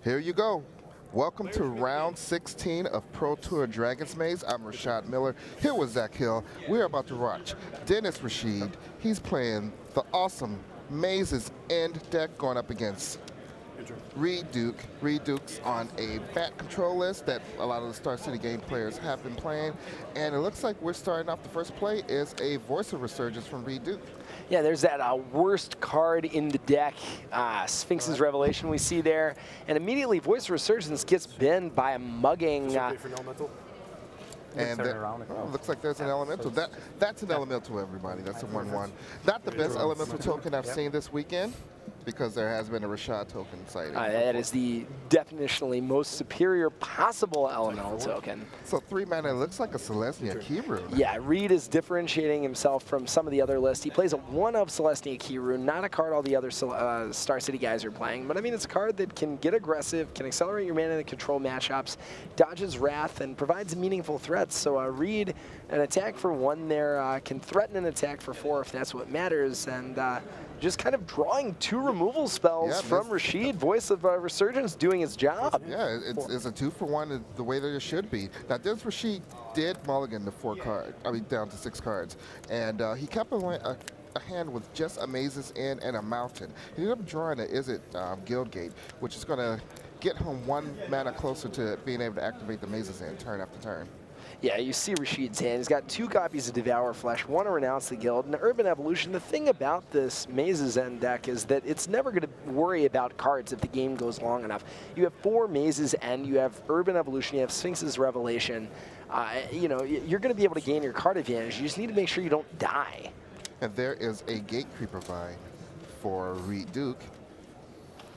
Here you go. Welcome to round 16 of Pro Tour Dragon's Maze. I'm Rashad Miller, here with Zach Hill. We're about to watch Denniz Rachid. He's playing the awesome Mazes End deck going up against Reid Duke. Reid Duke's on a bat control list that a lot of the Star City game players have been playing. And it looks like we're starting off the first play is a Voice of Resurgence from Reid Duke. Yeah, there's that worst card in the deck, Sphinx's Revelation we see there. And immediately Voice of Resurgence gets bent by a mugging. And looks like there's an elemental. That's an elemental, everybody. That's a 1/1. Not the best elemental token I've seen this weekend, because there has been a Rashad token sighting. That is the definitionally most superior possible elemental token. So 3 mana looks like a Celestia Key Rune. Yeah, Reid is differentiating himself from some of the other lists. He plays a 1 of Celestia Key Rune, not a card all the other Star City guys are playing. But I mean, it's a card that can get aggressive, can accelerate your mana in control matchups, dodges Wrath, and provides meaningful threats. So Reid, an attack for 1 there, can threaten an attack for 4 if that's what matters. And just kind of drawing 2 removal spells from Rachid. Voice of Resurgence doing its job. Yeah, it's a 2-for-1 the way that it should be. Now, Denniz Rachid did mulligan the 4 cards, down to 6 cards. And he kept a hand with just a Mazes End and a Mountain. He ended up drawing a Guildgate, which is going to get him 1 mana closer to being able to activate the Mazes End turn after turn. Yeah, you see Rashid's hand. He's got 2 copies of Devour Flesh, 1 to Renounce the Guild, and Urban Evolution. The thing about this Mazes End deck is that it's never going to worry about cards if the game goes long enough. You have 4 Mazes End, you have Urban Evolution, you have Sphinx's Revelation. You know, you're going to be able to gain your card advantage. You just need to make sure you don't die. And there is a Gatecreeper Vine for Reid Duke.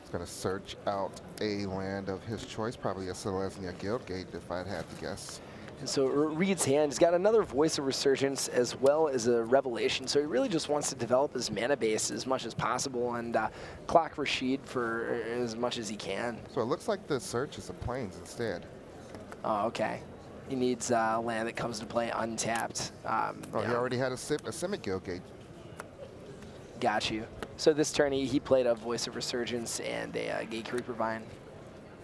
He's going to search out a land of his choice, probably a Celestia Guildgate if I'd had to guess. And so Reid's hand, he's got another Voice of Resurgence as well as a Revelation, so he really just wants to develop his mana base as much as possible and clock Rachid for as much as he can. So it looks like the search is a Plains instead. Oh, okay. He needs land that comes to play untapped. He already had a Simic Guildgate. Got you. So this turn he played a Voice of Resurgence and a Gatecreeper Vine.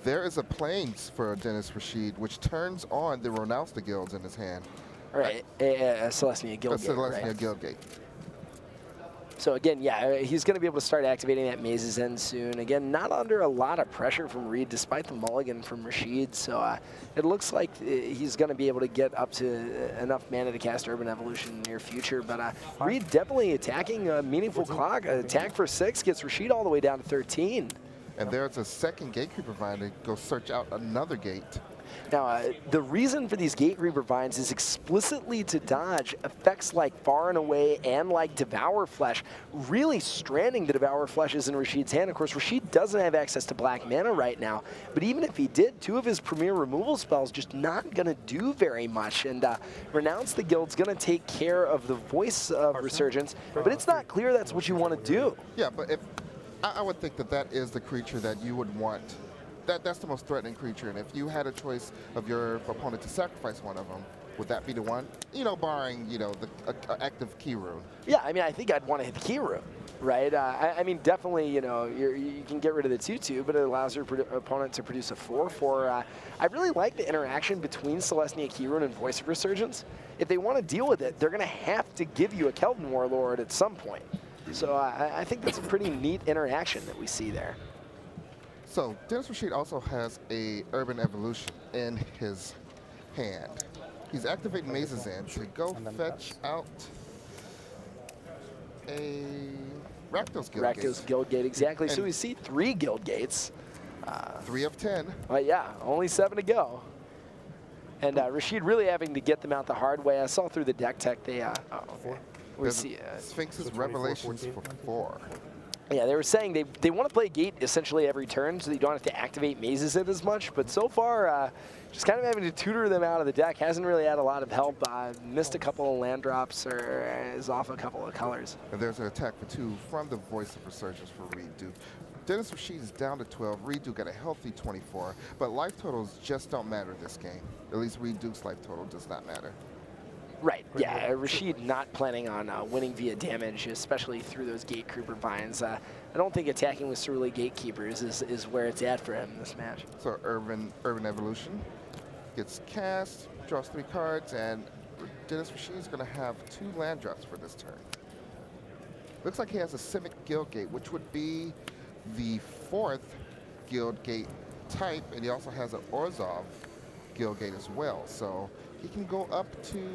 There is a Plains for Denniz Rachid, which turns on the Renounce the Guilds in his hand. All right, a Celestia Guildgate. A Celestia Guildgate. So again, yeah, he's going to be able to start activating that Mazes End soon. Again, not under a lot of pressure from Reid, despite the mulligan from Rachid. So it looks like he's going to be able to get up to enough mana to cast Urban Evolution in the near future. But Reid definitely attacking a meaningful clock. Attack for 6 gets Rachid all the way down to 13. And there's a second Gatecreeper Vine to go search out another gate. Now, the reason for these Gatecreeper Vines is explicitly to dodge effects like Far and Away and like Devour Flesh, really stranding the Devour Fleshes in Rachid's hand. Of course, Rachid doesn't have access to black mana right now, but even if he did, 2 of his premier removal spells just not going to do very much. And Renounce the Guild's going to take care of the Voice of Resurgence, but it's not clear that's what you want to do. Yeah, but if I would think that is the creature that you would want. That's the most threatening creature, and if you had a choice of your opponent to sacrifice one of them, would that be the one? You know, barring, you know, the active Key Rune. Yeah, I mean, I think I'd want to hit the Key Rune, right? I mean, definitely, you know, you can get rid of the 2/2, but it allows your opponent to produce a 4/4. I really like the interaction between Celestia Key Rune and Voice of Resurgence. If they want to deal with it, they're going to have to give you a Kelvin Warlord at some point. So I think that's a pretty neat interaction that we see there. So Denniz Rachid also has a Urban Evolution in his hand. He's activating Mazes End to go fetch out a Rakdos Guildgate. Rakdos Guildgate, exactly. So we see 3 Guildgates. 3 of 10. Yeah, only 7 to go. And Rachid really having to get them out the hard way. I saw through the deck tech, we see Sphinx's Revelations for 4. Yeah, they were saying they want to play Gate essentially every turn so that you don't have to activate Mazes End as much, but so far, just kind of having to tutor them out of the deck hasn't really had a lot of help. Missed a couple of land drops or is off a couple of colors. And there's an attack for 2 from the Voice of Resurgence for Reid Duke. Denniz Rachid is down to 12. Reid Duke got a healthy 24, but life totals just don't matter this game. At least Reid Duke's life total does not matter. Right, yeah, Rachid not planning on winning via damage, especially through those Gate Creeper Vines. I don't think attacking with Cerulean Gatekeepers is where it's at for him in this match. So Urban Evolution gets cast, draws 3 cards, and Denniz Rachid is going to have 2 land drops for this turn. Looks like he has a Simic Guildgate, which would be the 4th Guildgate type, and he also has an Orzhov Guildgate as well. So he can go up to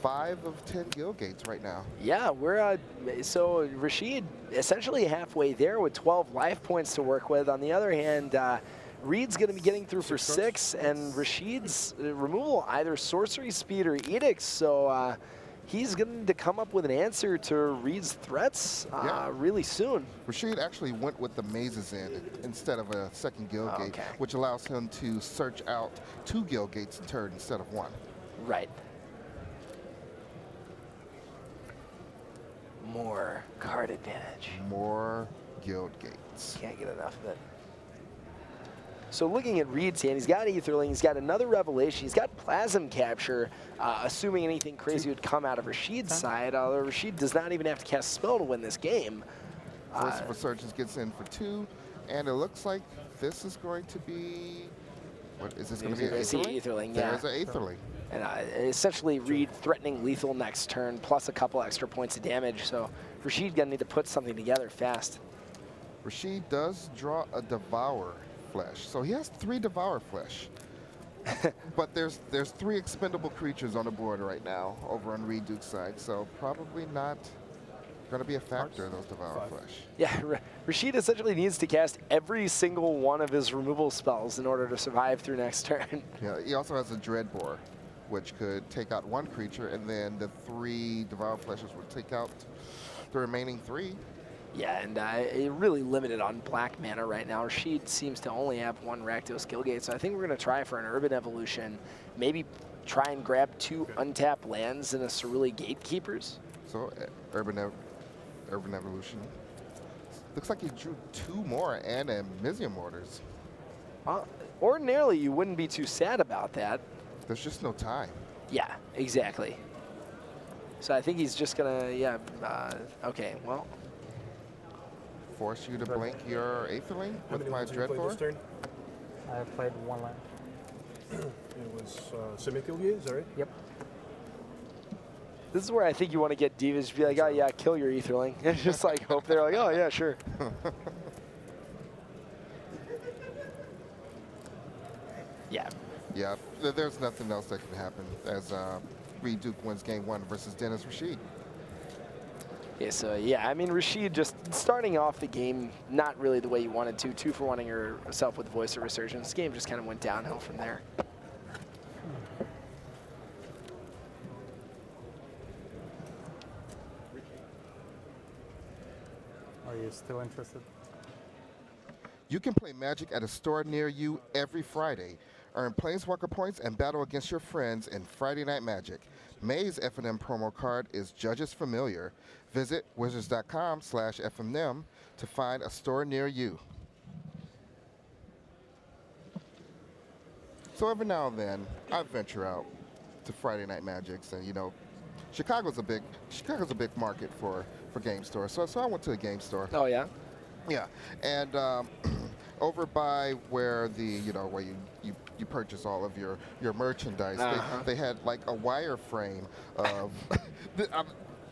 5 of 10 Guildgates right now. Yeah, we're so Rachid essentially halfway there with 12 life points to work with. On the other hand, Reid's going to be getting through for 6, and Rashid's removal either sorcery speed or edicts. So he's going to come up with an answer to Reid's threats really soon. Rachid actually went with the mazes in instead of a second Guildgate, which allows him to search out 2 Guildgates a turn instead of 1. Right. More card advantage. More Guildgates. Can't get enough of it. So looking at Reid's hand, he's got Aetherling, he's got another Revelation, he's got Plasm Capture, assuming anything crazy would come out of Rashid's side, although Rachid does not even have to cast a spell to win this game. Force of Resurgence gets in for 2, and it looks like this is going to be, what is this going to be? Aetherling, yeah. There's an Aetherling. And essentially Reid threatening lethal next turn, plus a couple extra points of damage, so Rachid gonna need to put something together fast. Rachid does draw a Devour Flesh, so he has 3 Devour Flesh. But there's 3 expendable creatures on the board right now over on Reid Duke's side, so probably not going to be a factor, those Devour Flesh. Yeah, Rachid essentially needs to cast every single one of his removal spells in order to survive through next turn. Yeah, he also has a Dreadbore, which could take out 1 creature, and then the 3 Devour Fleshes would take out the remaining 3. Yeah, and really limited on black mana right now. Rachid seems to only have 1 Rakdos Guildgate, so I think we're going to try for an Urban Evolution. Maybe try and grab 2 untapped lands in a Cerulean Gatekeepers. So Urban Evolution. Looks like he drew 2 more and a Mizzium Orders. Ordinarily, you wouldn't be too sad about that. There's just no time. Yeah, exactly. So I think he's just gonna, okay, well. Force you to blink your Aetherling with my Dreadbore? I have played 1 land. It was Simic Guildgate, is that right? Yep. This is where I think you want to get divas to be like, oh yeah, kill your Aetherling. And just like hope they're like, oh yeah, sure. Yeah. Yeah, there's nothing else that can happen as Reid Duke wins game 1 versus Denniz Rachid. Yeah, so yeah, I mean, Rachid just starting off the game not really the way you wanted to. 2 for 1ing herself with Voice of Resurgence. This game just kind of went downhill from there. Are you still interested? You can play Magic at a store near you every Friday. Earn Planeswalker points and battle against your friends in Friday Night Magic. May's FNM promo card is Judges Familiar. Visit wizards.com/FNM to find a store near you. So every now and then, I venture out to Friday Night Magics, and you know, Chicago's a big market for game stores. So I went to a game store. Oh yeah. Yeah, and over by where where you purchase all of your merchandise, they had like a wireframe of.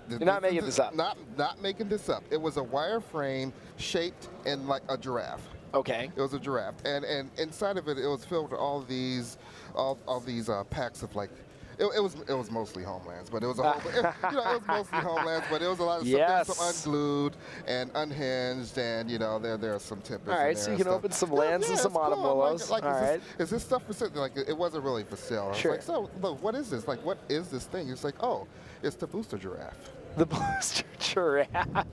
You're not making this up. Not making this up. It was a wireframe shaped in like a giraffe. Okay. It was a giraffe, and inside of it, it was filled with all these packs of like. It was mostly Homelands, but it was a whole, it was mostly Homelands, but it was a lot of stuff. There was some unglued and unhinged, and there are some tidbits. All right, so you can open some lands and some Autumn Willows. Like, all right. Is this stuff for sale? Like, it wasn't really for sale. I was like, so look, what is this? Like, what is this thing? It's like, oh, it's the booster giraffe. The booster giraffe.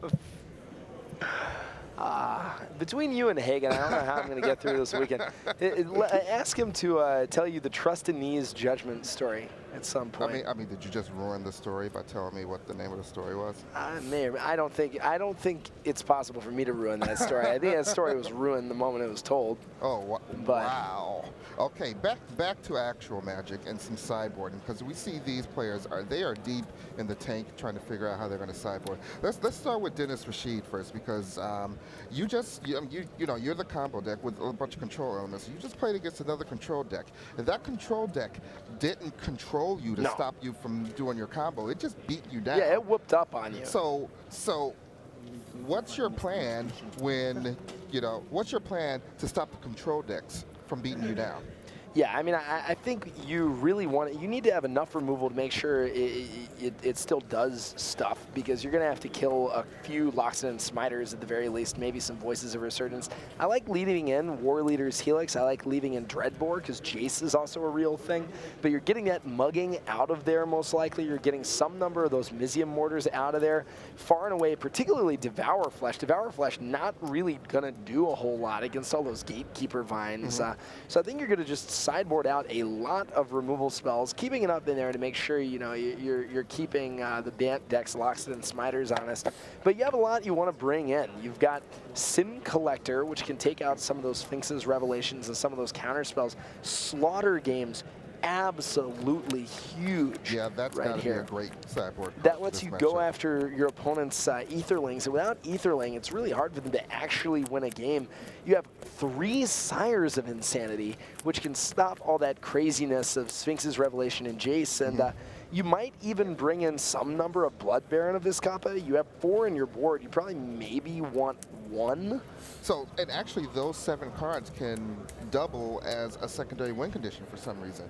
Between you and Hagen, I don't know how I'm going to get through this weekend. Ask him to tell you the Trust in Knees judgment story. at some point. I mean, did you just ruin the story by telling me what the name of the story was? I don't think it's possible for me to ruin that story. I think that story was ruined the moment it was told. Oh, wow. Okay, back to actual Magic and some sideboarding, because we see these players are deep in the tank trying to figure out how they're going to sideboard. Let's start with Denniz Rachid first, because you're the combo deck with a bunch of control elements. You just played against another control deck, and that control deck didn't control you to stop you from doing your combo. It just beat you down. Yeah, it whooped up on you. So what's your plan what's your plan to stop the control decks from beating you down? Yeah, I mean, I think you really you need to have enough removal to make sure it still does stuff, because you're going to have to kill a few Loxodon and Smiters at the very least, maybe some Voices of Resurgence. I like leaving in War Leader's Helix. I like leaving in Dreadbore, because Jace is also a real thing. But you're getting that mugging out of there, most likely. You're getting some number of those Mizium Mortars out of there. Far and away, particularly Devour Flesh. Devour Flesh not really going to do a whole lot against all those Gatekeeper Vines. So I think you're going to just sideboard out a lot of removal spells, keeping it up in there to make sure you're keeping the Bant decks, Loxodon and Smiters honest. But you have a lot you want to bring in. You've got Sim Collector, which can take out some of those Sphinx's Revelations and some of those counter spells. Slaughter Games, absolutely huge. Yeah, that's right gotta here. Be a great sideboard. That lets you go after your opponent's Etherlings, and without Etherling, it's really hard for them to actually win a game. You have 3 Sires of Insanity, which can stop all that craziness of Sphinx's Revelation and Jace, and you might even bring in some number of Blood Baron of Vizcapa. You have 4 in your board. You probably maybe want 1. So, and actually those 7 cards can double as a secondary win condition for some reason.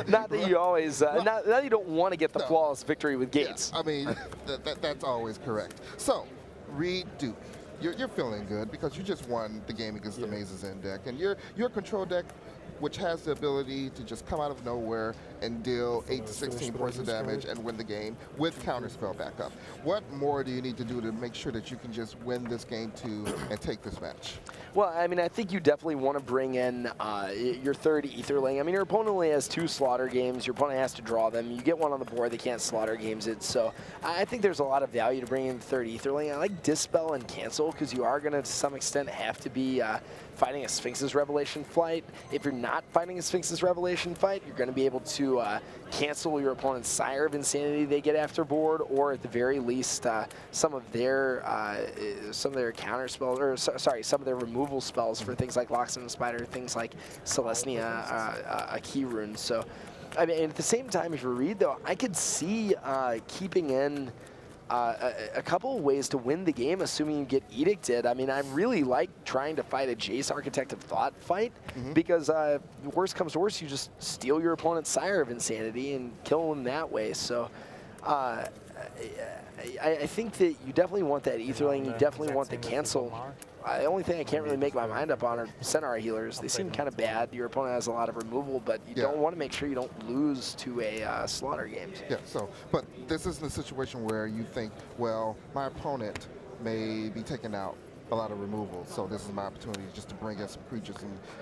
Not that you always, not that you don't want to get the flawless victory with Gates. Yeah, I mean, that's always correct. So, Reid Duke, you're feeling good because you just won the game against the Mazes End deck, and your control deck, which has the ability to just come out of nowhere and deal 8 to 16 points of damage and win the game with counterspell backup. What more do you need to do to make sure that you can just win this game too and take this match? Well, I mean, I think you definitely want to bring in your 3rd Etherling. I mean, your opponent only has 2 Slaughter Games. Your opponent has to draw them. You get 1 on the board. They can't Slaughter Games it. So I think there's a lot of value to bring in the 3rd Etherling. I like Dispel and Cancel, because you are going to some extent have to be fighting a Sphinx's Revelation fight. If you're not fighting a Sphinx's Revelation fight, you're going to be able to cancel your opponent's Sire of Insanity they get after board, or at the very least some of their counter spells, or sorry, some of their removal spells for things like Loxodon and Spider, things like Celestia, a key rune. So, I mean, at the same time, if you read though, I could see keeping in a couple of ways to win the game, assuming you get Edicted. I mean, I really like trying to fight a Jace Architect of Thought fight, because worst comes to worst, you just steal your opponent's Sire of Insanity and kill them that way. So I think that you definitely want that Etherling, you definitely want the cancel. The only thing I can't really make my mind up on are Centaur healers. They seem kind of bad. Your opponent has a lot of removal, but you don't want to make sure you don't lose to a Slaughter Games. Yeah, so, but this isn't a situation where you think, well, my opponent may be taking out a lot of removal, so this is my opportunity just to bring in some creatures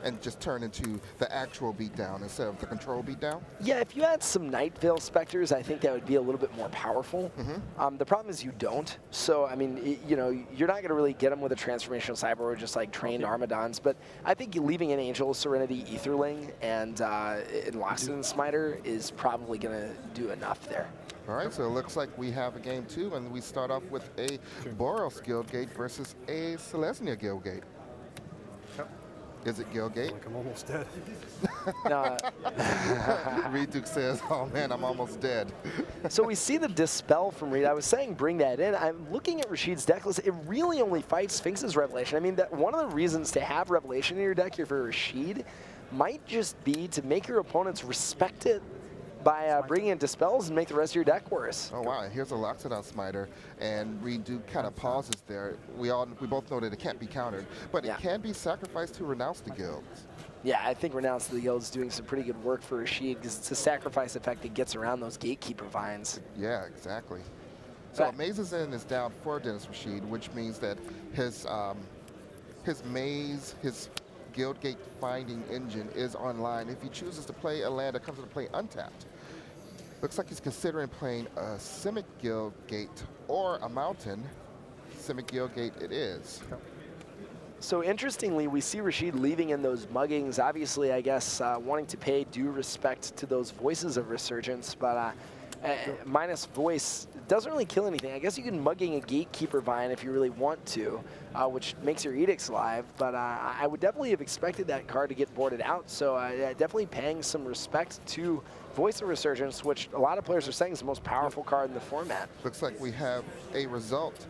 and just turn into the actual beatdown instead of the control beatdown? Yeah, if you had some Night Veil Specters, I think that would be a little bit more powerful. The problem is you don't, so I mean, you're not going to really get them with a transformational cyber or just like trained Armadons, but I think leaving an Angel of Serenity Etherling and Loxodon Smiter is probably going to do enough there. All right, so it looks like we have a game 2, and we start off with a Boros Guildgate versus a Celestia Guildgate. Is it Guildgate? Like I'm almost dead. Reid Duke says, oh man, I'm almost dead. So we see the Dispel from Reid. I was saying bring that in. I'm looking at Rashid's deck list. It really only fights Sphinx's Revelation. I mean, one of the reasons to have Revelation in your deck here for Rashid might just be to make your opponents respect it by bringing in Dispels and make the rest of your deck worse. Oh wow, and here's a Loxodon Smiter, and Reid Duke kind of pauses there. We both know that it can't be countered, but it can be sacrificed to renounce the guilds. Yeah, I think Renounce the Guild is doing some pretty good work for Rashid, because it's a sacrifice effect that gets around those Gatekeeper Vines. Yeah, exactly. So Mazes End is down for Denniz Rachid, which means that his Guildgate finding engine is online. If he chooses to play a land that comes into play untapped, looks like he's considering playing a Simic Guildgate or a Mountain. Simic Guildgate it is. So interestingly, we see Rachid leaving in those muggings. Obviously, I guess wanting to pay due respect to those voices of Resurgence, but minus voice doesn't really kill anything. I guess you can mugging a Gatekeeper Vine if you really want to, which makes your Edicts live, but I would definitely have expected that card to get boarded out, so definitely paying some respect to Voice of Resurgence, which a lot of players are saying is the most powerful card in the format. Looks like we have a result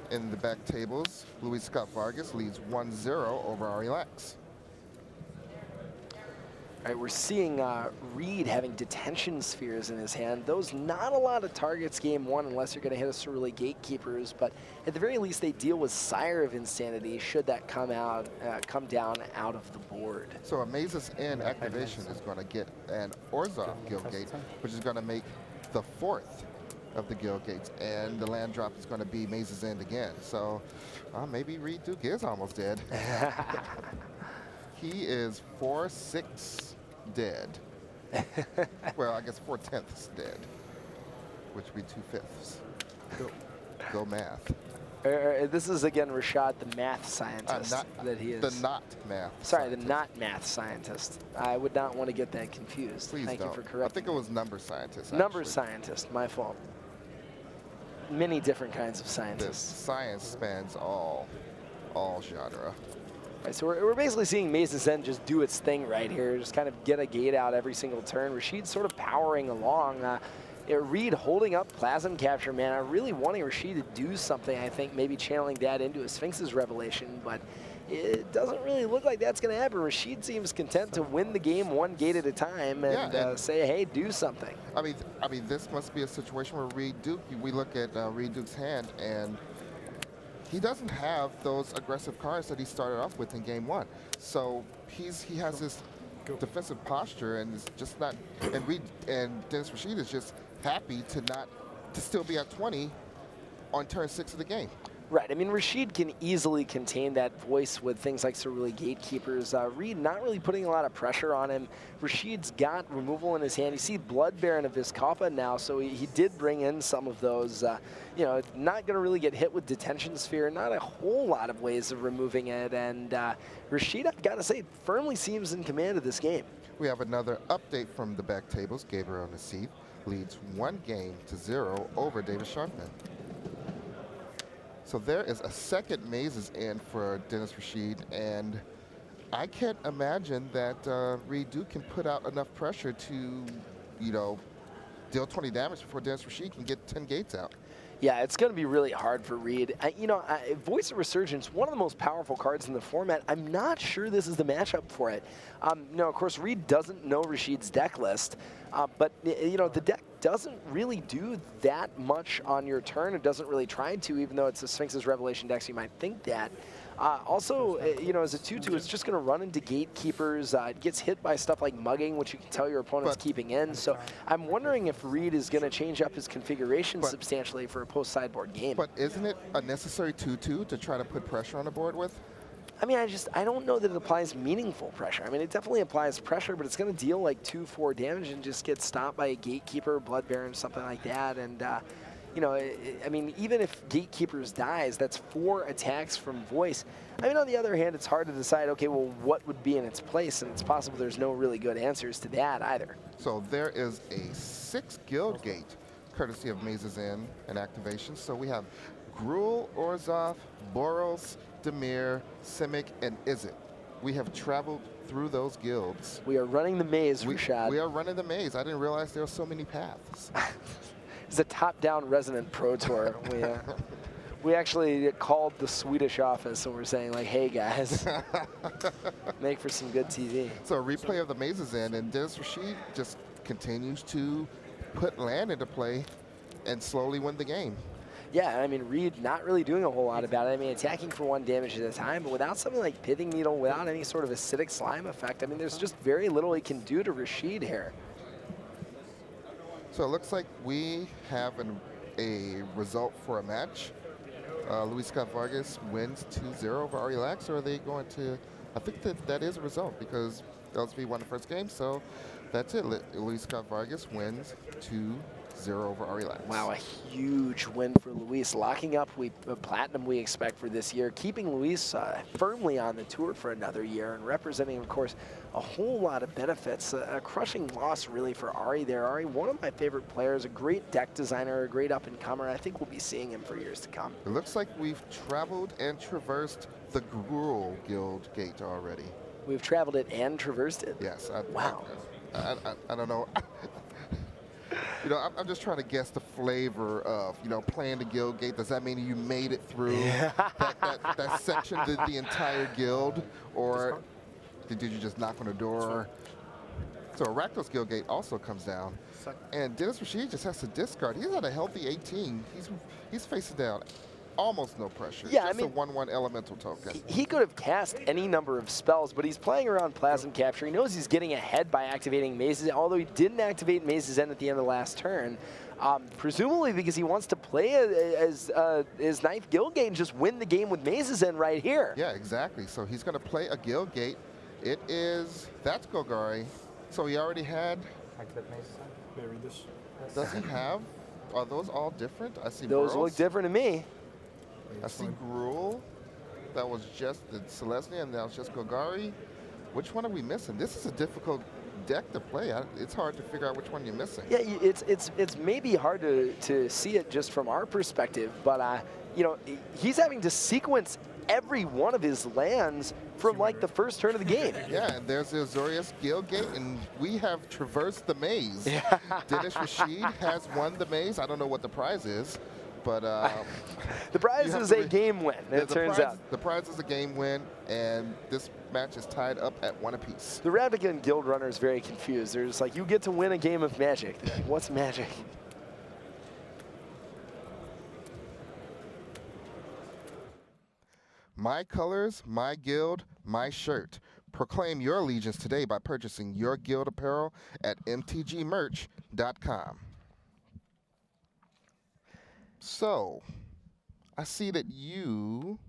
in the back tables. Luis Scott Vargas leads 1-0 over Ari Lax. All right, we're seeing Reid having Detention Spheres in his hand. Those not a lot of targets game one unless you're going to hit us Cerulli Gatekeepers, but at the very least they deal with Sire of Insanity should that come down out of the board. So a Mazes End activation is going to get an Orzhov Guildgate, which is going to make the 4th of the Guildgates, and the land drop is going to be Mazes End again. So maybe Reid Duke is almost dead. He is 4/6 dead. Well, I guess 4/10 dead, which would be 2/5. Go math. This is again Rashad, the math scientist that he is. The not math. Sorry, scientist. the not math scientist. I would not want to get that confused. Please Thank don't. you for correcting. I think it was number scientist. Number actually. scientist, my fault. Many different kinds of This scientists. science spans all genre. Right, so we're basically seeing Mazes End just do its thing right here, just kind of get a gate out every single turn. Rashid's sort of powering along. Reid holding up Plasm Capture Mana, really wanting Rashid to do something, I think, maybe channeling that into a Sphinx's Revelation, but it doesn't really look like that's going to happen. Rashid seems content to win the game one gate at a time and say, hey, do something. I mean, this must be a situation where Reid Duke, we look at Reid Duke's hand, and he doesn't have those aggressive cards that he started off with in game one. So he has this defensive posture, and it's just not. And Denniz Rachid is just happy to still be at 20 on turn 6 of the game. Right. I mean, Rashid can easily contain that voice with things like Cerulli Gatekeepers. Reid not really putting a lot of pressure on him. Rashid's got removal in his hand. You see Blood Baron of Vizkopa now, so he did bring in some of those. You know, not going to really get hit with Detention Sphere. Not a whole lot of ways of removing it. And Rashid, I've got to say, firmly seems in command of this game. We have another update from the back tables. Gabriel Nassif leads 1-0 over David Sharpman. So there is a second Mazes End for Denniz Rachid, and I can't imagine that Reid Duke can put out enough pressure to, deal 20 damage before Denniz Rachid can get 10 gates out. Yeah, it's going to be really hard for Reid. Voice of Resurgence, one of the most powerful cards in the format. I'm not sure this is the matchup for it. Of course, Reid doesn't know Rashid's deck list, but the deck doesn't really do that much on your turn. It doesn't really try to, even though it's a Sphinx's Revelation deck, so you might think that. Also, as a 2/2, it's just going to run into Gatekeepers. It gets hit by stuff like mugging, which you can tell your opponent's keeping in. So I'm wondering if Reid is going to change up his configuration substantially for a post-sideboard game. But isn't it a necessary 2/2 to try to put pressure on the board with? I mean, I don't know that it applies meaningful pressure. I mean, it definitely applies pressure, but it's going to deal like 2-4 damage and just get stopped by a Gatekeeper, Blood Baron, something like that. And I mean, even if Gatekeepers dies, that's 4 attacks from Voice. I mean, on the other hand, it's hard to decide, okay, well, what would be in its place? And it's possible there's no really good answers to that either. So there is a 6 Guildgate, courtesy of Mazes End and activation. So we have Gruul, Orzhov, Boros, Dimir, Simic, and Izzet. We have traveled through those guilds. We are running the maze, Rashad. We are running the maze. I didn't realize there were so many paths. It's a top-down Resonant Pro Tour. We actually called the Swedish office and we're saying, like, hey, guys, make for some good TV. So a replay of the Mazes End, and Denniz Rachid just continues to put land into play and slowly win the game. Yeah, I mean, Reid not really doing a whole lot about it. I mean, attacking for 1 damage at a time, but without something like Pithing Needle, without any sort of acidic slime effect, I mean, there's just very little he can do to Rashid here. So it looks like we have a result for a match. Luis Scott Vargas wins 2-0 over Ari Lax, or are they going to I think that is a result because LSV won the first game, so that's it. Luis Scott Vargas wins 2-0 over Ari Lax. Wow, a huge win for Luis, locking up platinum we expect for this year, keeping Luis firmly on the tour for another year and representing, of course, a whole lot of benefits. A crushing loss, really, for Ari there. Ari, one of my favorite players, a great deck designer, a great up-and-comer. I think we'll be seeing him for years to come. It looks like we've traveled and traversed the Gruel Guild gate already. We've traveled it and traversed it? Yes. Wow. I don't know. You know, I'm just trying to guess the flavor of, you know, playing the guild gate. Does that mean you made it through that section, the entire guild? Or did you just knock on the door? So Rakdos guild gate also comes down. And Denniz Rachid just has to discard. He's at a healthy 18. He's facing down almost no pressure. Yeah, just I mean, a 1/1 elemental token. He could have cast any number of spells, but he's playing around Plasm Capture. He knows he's getting ahead by activating Maze's, although he didn't activate Maze's End at the end of the last turn. Presumably because he wants to play as his 9th guild gate and just win the game with Maze's End right here. Yeah, exactly. So he's going to play a guild gate. That's Golgari. So he already had. Activate Maze's End. May I read this? Does he have? Are those all different? I see Those Burrows. look different to me. I see Gruel. That was just the Celestia, and that was just Golgari. Which one are we missing? This is a difficult deck to play. It's hard to figure out which one you're missing. Yeah, it's maybe hard to see it just from our perspective, but you know, he's having to sequence every one of his lands from like the first turn of the game. Yeah, and there's the Azorius Guild Gate, and we have traversed the maze. Denniz Rachid has won the maze. I don't know what the prize is, but the prize is a game win, it turns out. The prize is a game win, and this match is tied up at 1 apiece. The Ravnican Guild runner is very confused. They're just like, you get to win a game of Magic. They're like, what's Magic? My colors, my guild, my shirt. Proclaim your allegiance today by purchasing your guild apparel at mtgmerch.com. So, I see that you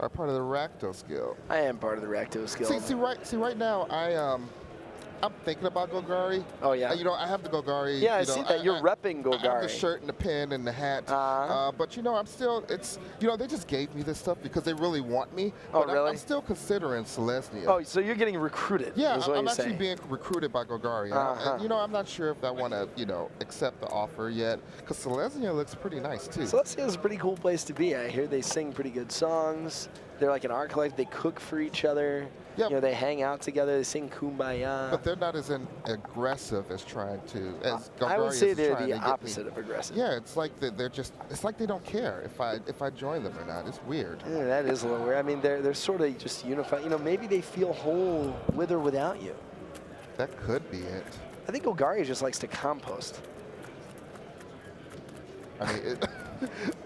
are part of the Rakdos Guild. I am part of the Rakdos Guild. See, right now, I'm thinking about Golgari. Oh, yeah? You know, I have the Golgari. Yeah, I see that. You're repping Golgari. I have the shirt and the pin and the hat. But, you know, you know, they just gave me this stuff because they really want me. Oh, but really? I'm still considering Celestia. Oh, so you're getting recruited. Yeah, is what I'm you're actually saying. being recruited by Golgari. And, you know, I'm not sure if I want to, you know, accept the offer yet because Celestia looks pretty nice, too. Celestia is a pretty cool place to be. I hear they sing pretty good songs. They're like an art collective. They cook for each other. Yep. You know, they hang out together. They sing Kumbaya. But they're not as aggressive as as Golgari I would say is they're trying the to get opposite me. of aggressive. Yeah, it's like it's like they don't care if I join them or not. It's weird. Yeah, that is a little weird. I mean, they're sort of just unified. You know, maybe they feel whole with or without you. That could be it. I think Golgari just likes to compost. I mean,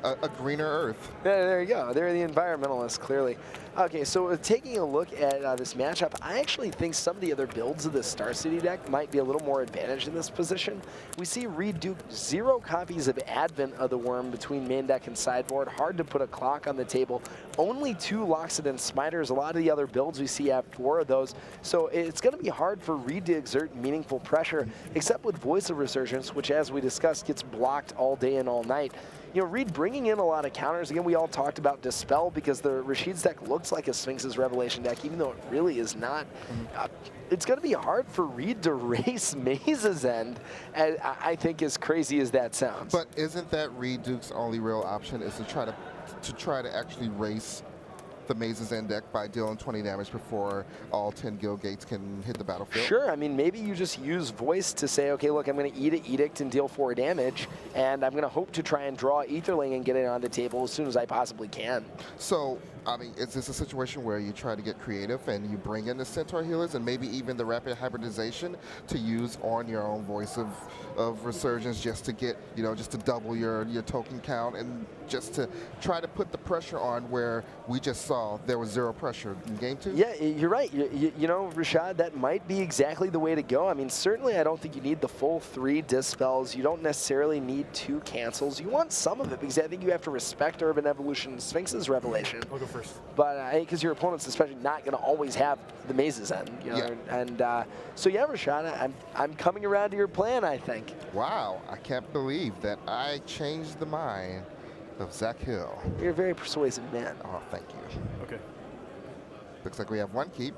a greener earth. Yeah, there you go. They're the environmentalists, clearly. Okay, so taking a look at this matchup, I actually think some of the other builds of the Star City deck might be a little more advantaged in this position. We see Reid Duke, 0 copies of Advent of the Worm between main deck and sideboard. Hard to put a clock on the table. Only 2 Loxodon Smiters. A lot of the other builds we see have 4 of those. So it's going to be hard for Reid to exert meaningful pressure, except with Voice of Resurgence, which, as we discussed, gets blocked all day and all night. You know, Reid bringing in a lot of counters. Again, we all talked about Dispel because the Rashid's deck looks like a Sphinx's Revelation deck, even though it really is not. It's going to be hard for Reid to race Maze's End, I think, as crazy as that sounds. But isn't that Reid Duke's only real option is to try to actually race the Maze's End deck by dealing 20 damage before all 10 guild gates can hit the battlefield? Sure. I mean, maybe you just use Voice to say, okay, look, I'm going to eat an Edict and deal 4 damage, and I'm going to hope to try and draw Aetherling and get it on the table as soon as I possibly can. So, I mean, is this a situation where you try to get creative and you bring in the Centaur Healers and maybe even the Rapid Hybridization to use on your own Voice of Resurgence just to get, you know, just to double your token count and just to try to put the pressure on where we just saw saw there was zero pressure in game 2. Yeah, you're right. You know, Rashad, that might be exactly the way to go. I mean, certainly I don't think you need the full 3 dispels. You don't necessarily need 2 cancels. You want some of it because I think you have to respect Urban Evolution Sphinx's revelation. I'll go first. But because your opponent's especially not going to always have the Maze's End. You know? Yeah. And so, yeah, Rashad, I'm coming around to your plan, I think. Wow, I can't believe that I changed the mind of Zach Hill. You're a very persuasive man. Oh, thank you. Okay. Looks like we have 1 keep.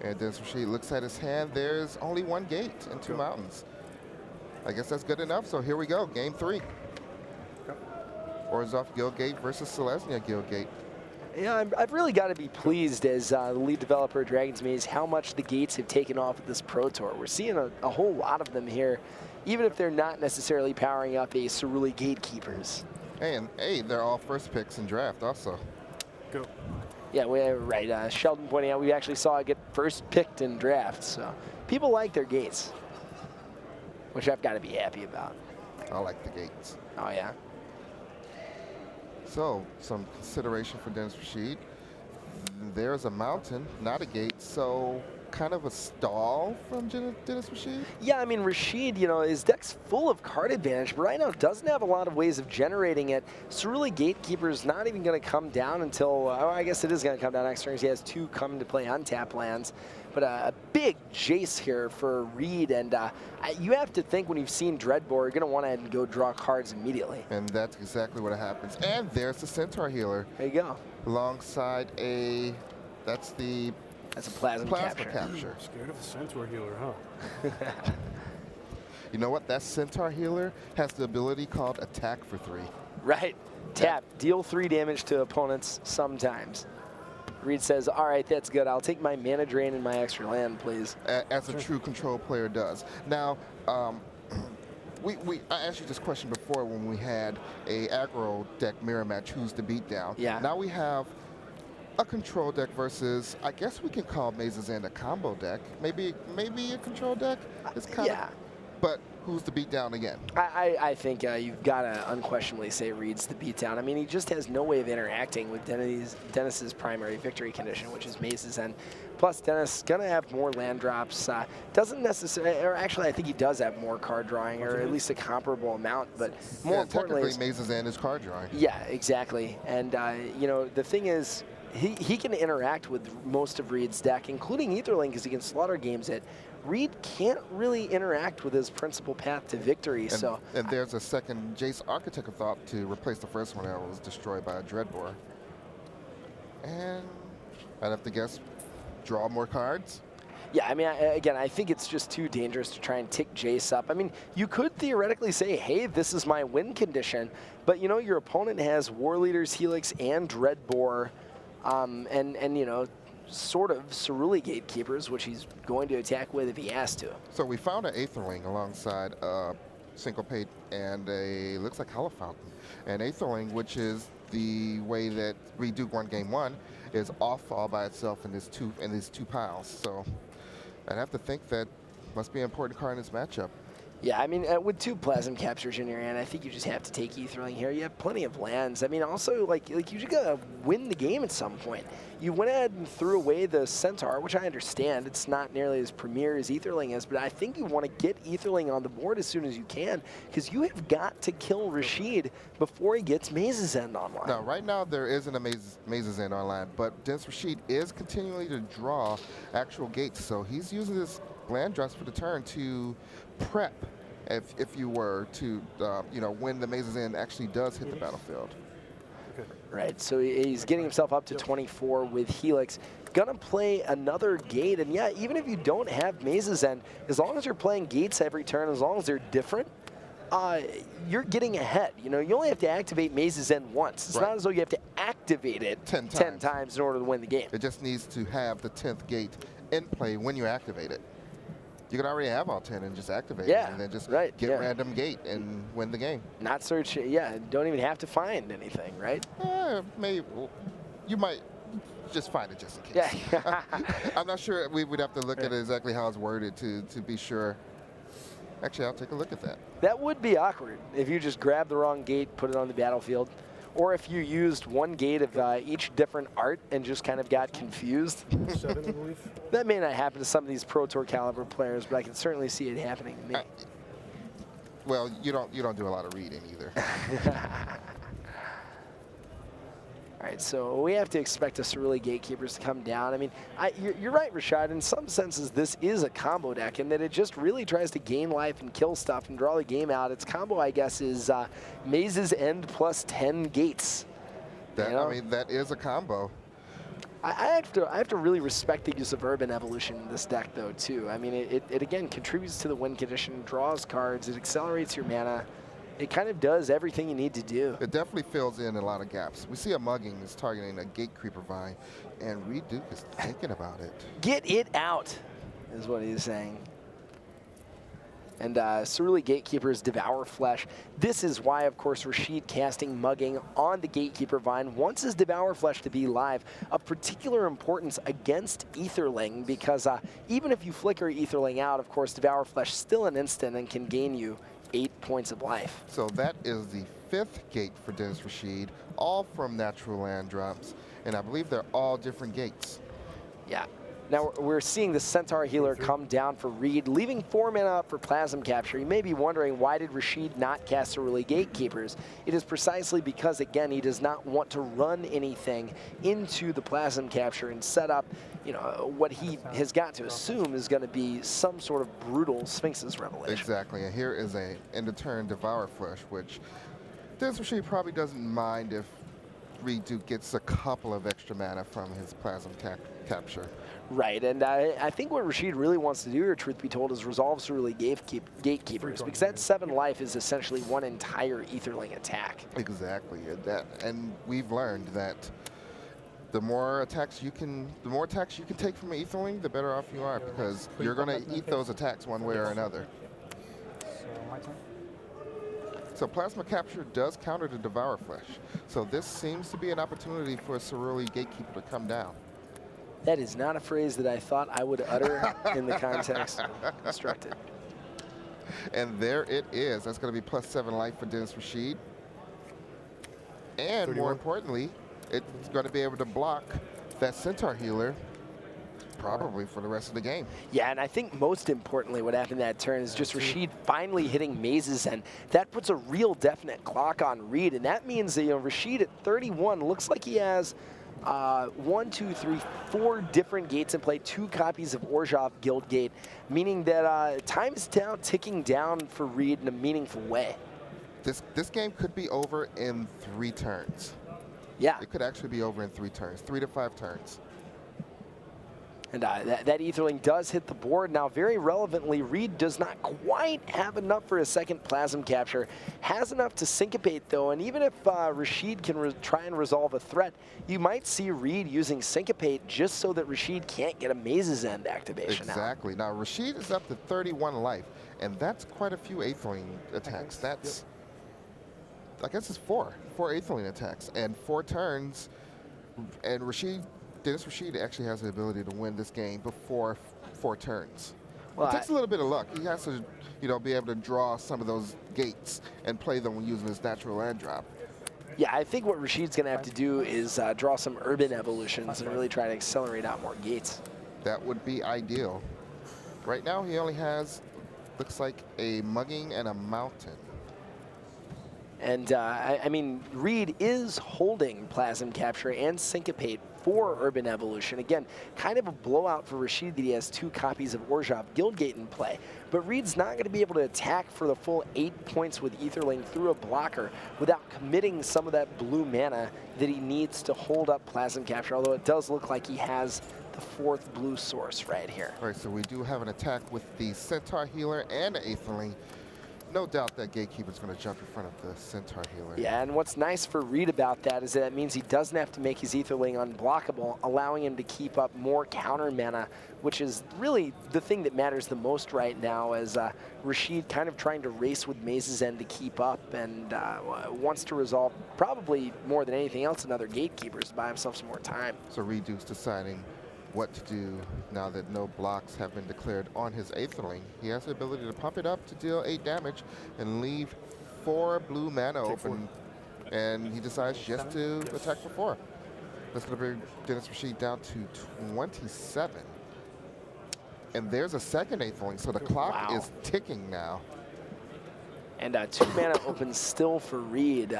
And Denniz Rachid looks at his hand. There's only 1 gate and 2 mountains. I guess that's good enough. So here we go, game 3. Orzhov Guildgate versus Selesnya Guildgate. Yeah, I've really got to be pleased as the lead developer of Dragon's Maze how much the gates have taken off at this Pro Tour. We're seeing a whole lot of them here, even if they're not necessarily powering up a Cerulli Gatekeepers. And hey, they're all first picks in draft also. Go. Yeah, right. Sheldon pointing out we actually saw it get first picked in drafts. So people like their gates, which I've got to be happy about. I like the gates. Oh, yeah. So, some consideration for Denniz Rachid. There's a mountain, not a gate, so kind of a stall from Denniz Rachid? Yeah, I mean, Rachid, you know, his deck's full of card advantage, but right now doesn't have a lot of ways of generating it. Cerulli Gatekeeper's not even going to come down until, I guess it is going to come down next turn. He has 2 come to play untap lands. But a big Jace here for Reid, and you have to think when you've seen Dreadbore, you're going to want to go draw cards immediately. And that's exactly what happens. And there's the Centaur Healer. There you go. Alongside that's a Plasma capture. Scared of a Centaur Healer, huh? You know what? That Centaur Healer has the ability called Attack for 3. Right. Tap. Deal 3 damage to opponents sometimes. Reid says, all right, that's good. I'll take my mana drain and my extra land, please. As a true control player does. Now, I asked you this question before when we had a aggro deck mirror match, who's the beatdown. Yeah. Now we have a control deck versus, I guess we can call Maze's End a combo deck. Maybe a control deck. It's kind of, but who's the beatdown again? I think you've got to unquestionably say Reid's the beatdown. I mean, he just has no way of interacting with Dennis's primary victory condition, which is Maze's End. Plus, Denniz going to have more land drops. Doesn't necessarily, or actually, I think he does have more card drawing, or at least a comparable amount. But more importantly, technically, Maze's End is card drawing. Yeah, exactly. And you know, the thing is, he can interact with most of Reid's deck, including Aetherling, because he can slaughter games it. Reid can't really interact with his principal path to victory. And there's a second Jace Architect of Thought to replace the first one that was destroyed by a Dreadbore. And I'd have to guess, draw more cards? Yeah, I mean, again, I think it's just too dangerous to try and tick Jace up. I mean, you could theoretically say, hey, this is my win condition, but, you know, your opponent has War Leader's Helix and Dreadbore, and you know, sort of Cerulli Gatekeepers, which he's going to attack with if he has to. So we found an Aetherling alongside Syncopate and looks like Hollow Fountain. And Aetherling, which is the way that Reid Duke won game 1, is off all by itself in these two piles. So I'd have to think that must be an important card in this matchup. Yeah, I mean, with 2 Plasm Captures in your hand, I think you just have to take Aetherling here. You have plenty of lands. I mean, also, like you just gotta win the game at some point. You went ahead and threw away the Centaur, which I understand. It's not nearly as premier as Aetherling is, but I think you want to get Aetherling on the board as soon as you can, because you have got to kill Rachid before he gets Maze's End online. Now, right now, there isn't a Maze's End online, but Denniz Rachid is continuing to draw actual gates, so he's using his land drops for the turn to prep if you were to, you know, when the Maze's End actually does hit the battlefield. Okay. Right, so he's getting himself up to 24 with Helix. Gonna play another gate, and yeah, even if you don't have Maze's End, as long as you're playing gates every turn, as long as they're different, you're getting ahead. You know, you only have to activate Maze's End once. It's not as though you have to activate it 10 times in order to win the game. It just needs to have the 10th gate in play when you activate it. You can already have all 10 and just activate it, and then just get random gate and win the game. Not search, don't even have to find anything, right? Maybe you might just find it just in case. Yeah. I'm not sure. We would have to look at exactly how it's worded to be sure. Actually, I'll take a look at that. That would be awkward if you just grab the wrong gate, put it on the battlefield. or if you used one gate of each different art and just kind of got confused. 7, I believe. That may not happen to some of these Pro Tour caliber players, but I can certainly see it happening to me. Well, you don't do a lot of reading either. All right, so we have to expect us Cerulean Gatekeepers to come down. I mean, you're right, Rachid. In some senses, this is a combo deck in that it just really tries to gain life and kill stuff and draw the game out. Its combo, I guess, is Maze's End plus 10 gates. That, I mean, that is a combo. I have to really respect the use of Urban Evolution in this deck, though, too. I mean, it again contributes to the win condition, draws cards, it accelerates your mana. It kind of does everything you need to do. It definitely fills in a lot of gaps. We see a Mugging is targeting a Gate Creeper Vine, and Reid Duke is thinking about it. Get it out, is what he's saying. And Cerulean Gatekeepers Devour Flesh. This is why, of course, Rachid casting Mugging on the Gatekeeper Vine wants his Devour Flesh to be live, of particular importance against Aetherling, because even if you flicker Aetherling out, of course, Devour Flesh still an instant and can gain you 8 points of life. So that is the 5th gate for Denniz Rachid, all from natural land drops, and I believe they're all different gates. Yeah. Now we're seeing the Centaur Healer come down for Reid, leaving 4 mana up for Plasm Capture. You may be wondering, why did Rachid not cast Cerulean Gatekeepers? It is precisely because, again, he does not want to run anything into the Plasm Capture and set up, you know, what he has got to assume is going to be some sort of brutal Sphinx's Revelation. Exactly, and here is a end of turn Devour Flesh, which Denniz Rachid probably doesn't mind if Reid Duke gets a couple of extra mana from his Plasm Capture. Right, and I think what Rachid really wants to do here, truth be told, is resolve Cerulean Gatekeepers, because that 7 life is essentially one entire Aetherling attack. Exactly, and we've learned that the more attacks you can take from an Aetherling, the better off you are, because you're going to eat those attacks one way or another. So my turn. So Plasma Capture does counter the Devour Flesh, so this seems to be an opportunity for a Cerulean Gatekeeper to come down. That is not a phrase that I thought I would utter in the context constructed. And there it is. That's going to be plus 7 life for Denniz Rachid. And 31. more importantly, it's going to be able to block that Centaur Healer probably for the rest of the game. Yeah, and I think most importantly what happened that turn is just Rachid finally hitting Maze's End. That puts a real definite clock on Reid, and that means that, you know, Rachid at 31 looks like he has 1, 2, 3, 4 different gates in play, 2 copies of Orzhov Guild Gate, meaning that time is now ticking down for Reid in a meaningful way. This game could be over in 3 turns. Yeah. It could actually be over in 3 turns, 3 to 5 turns. And that Aetherling does hit the board. Now, very relevantly, Reid does not quite have enough for a second Plasm Capture. Has enough to Syncopate, though, and even if Rachid can try and resolve a threat, you might see Reid using Syncopate just so that Rachid can't get a Maze's End activation Exactly. Now, Rachid is up to 31 life, and that's quite a few Aetherling attacks. That's, I guess it's 4 Aetherling attacks, and 4 turns, and Denniz Rachid actually has the ability to win this game before 4 turns. Well, it takes a little bit of luck. He has to, you know, be able to draw some of those gates and play them using his natural land drop. Yeah, I think what Rashid's going to have to do is draw some Urban Evolutions and really try to accelerate out more gates. That would be ideal. Right now, he only has, looks like, a Mugging and a Mountain. And, I mean, Reid is holding Plasm Capture and Syncopate for Urban Evolution. Again, kind of a blowout for Rachid that he has 2 copies of Orzhov Guildgate in play. But Reid's not going to be able to attack for the full 8 points with Aetherling through a blocker without committing some of that blue mana that he needs to hold up Plasm Capture, although it does look like he has the 4th blue source right here. All right, so we do have an attack with the Centaur Healer and the Aetherling. No doubt that Gatekeeper's going to jump in front of the Centaur Healer. Yeah, and what's nice for Reid about that is that means he doesn't have to make his Aetherling unblockable, allowing him to keep up more counter mana, which is really the thing that matters the most right now, as Rachid kind of trying to race with Maze's End to keep up and wants to resolve, probably more than anything else, another Gatekeepers to buy himself some more time. So Reid Duke's deciding what to do now that no blocks have been declared on his Aetherling. He has the ability to pump it up to deal 8 damage and leave 4 blue mana open. and he decides just to attack for 4. That's going to bring Denniz Rachid down to 27. And there's a second Aetherling, so the clock is ticking now. And 2 mana opens still for Reid,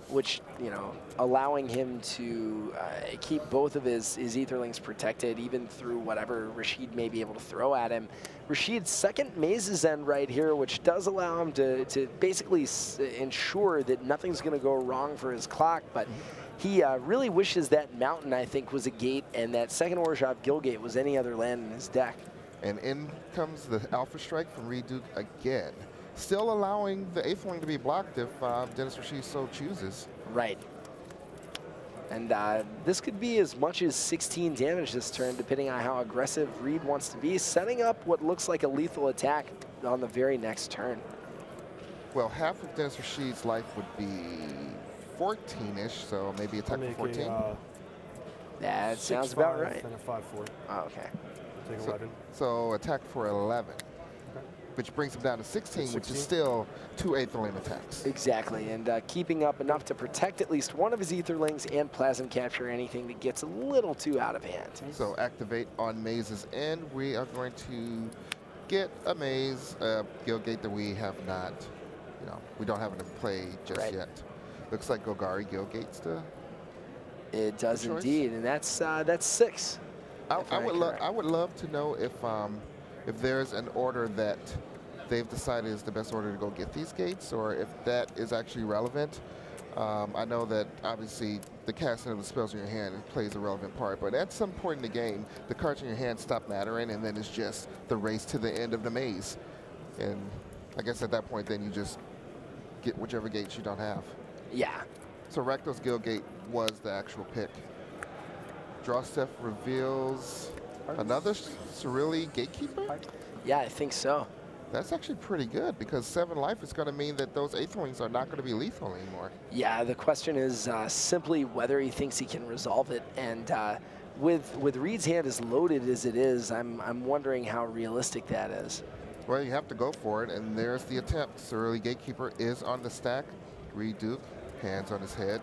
which, you know, allowing him to keep both of his Aetherlings protected, even through whatever Rachid may be able to throw at him. Rashid's second Maze's End right here, which does allow him to basically ensure that nothing's going to go wrong for his clock, but he really wishes that Mountain, I think, was a gate, and that second Orzhov Gilgate was any other land in his deck. And in comes the Alpha Strike from Reid Duke again, still allowing the Aetherling to be blocked if Denniz Rachid so chooses. Right. And this could be as much as 16 damage this turn, depending on how aggressive Reid wants to be, setting up what looks like a lethal attack on the very next turn. Well, half of Denniz Rachid's life would be 14-ish, so maybe attack for 14. That sounds about right. And a 5-4. Oh, okay. Take 11. So attack for 11, which brings him down to 16, which is still 2 Aetherling attacks. Exactly, and keeping up enough to protect at least one of his Aetherlings and Plasm Capture anything that gets a little too out of hand. So activate on Maze's End. We are going to get a Maze Gilgate that we have not, you know, we don't have it in play just yet. Looks like Golgari Gilgate's It does indeed, and that's 6. I would love to know if there's an order that they've decided is the best order to go get these gates, or if that is actually relevant. I know that obviously the casting of the spells in your hand plays a relevant part, but at some point in the game, the cards in your hand stop mattering, and then it's just the race to the end of the maze. And I guess at that point, then you just get whichever gates you don't have. Yeah. So Rakdos Gilgate was the actual pick. Draw Steph reveals another Cerealy Gatekeeper? Yeah, I think so. That's actually pretty good, because 7 life is going to mean that those Aetherlings are not going to be lethal anymore. Yeah, the question is simply whether he thinks he can resolve it. And with Reid's hand as loaded as it is, I'm wondering how realistic that is. Well, you have to go for it, and there's the attempt. Cerealy Gatekeeper is on the stack. Reid Duke, hands on his head.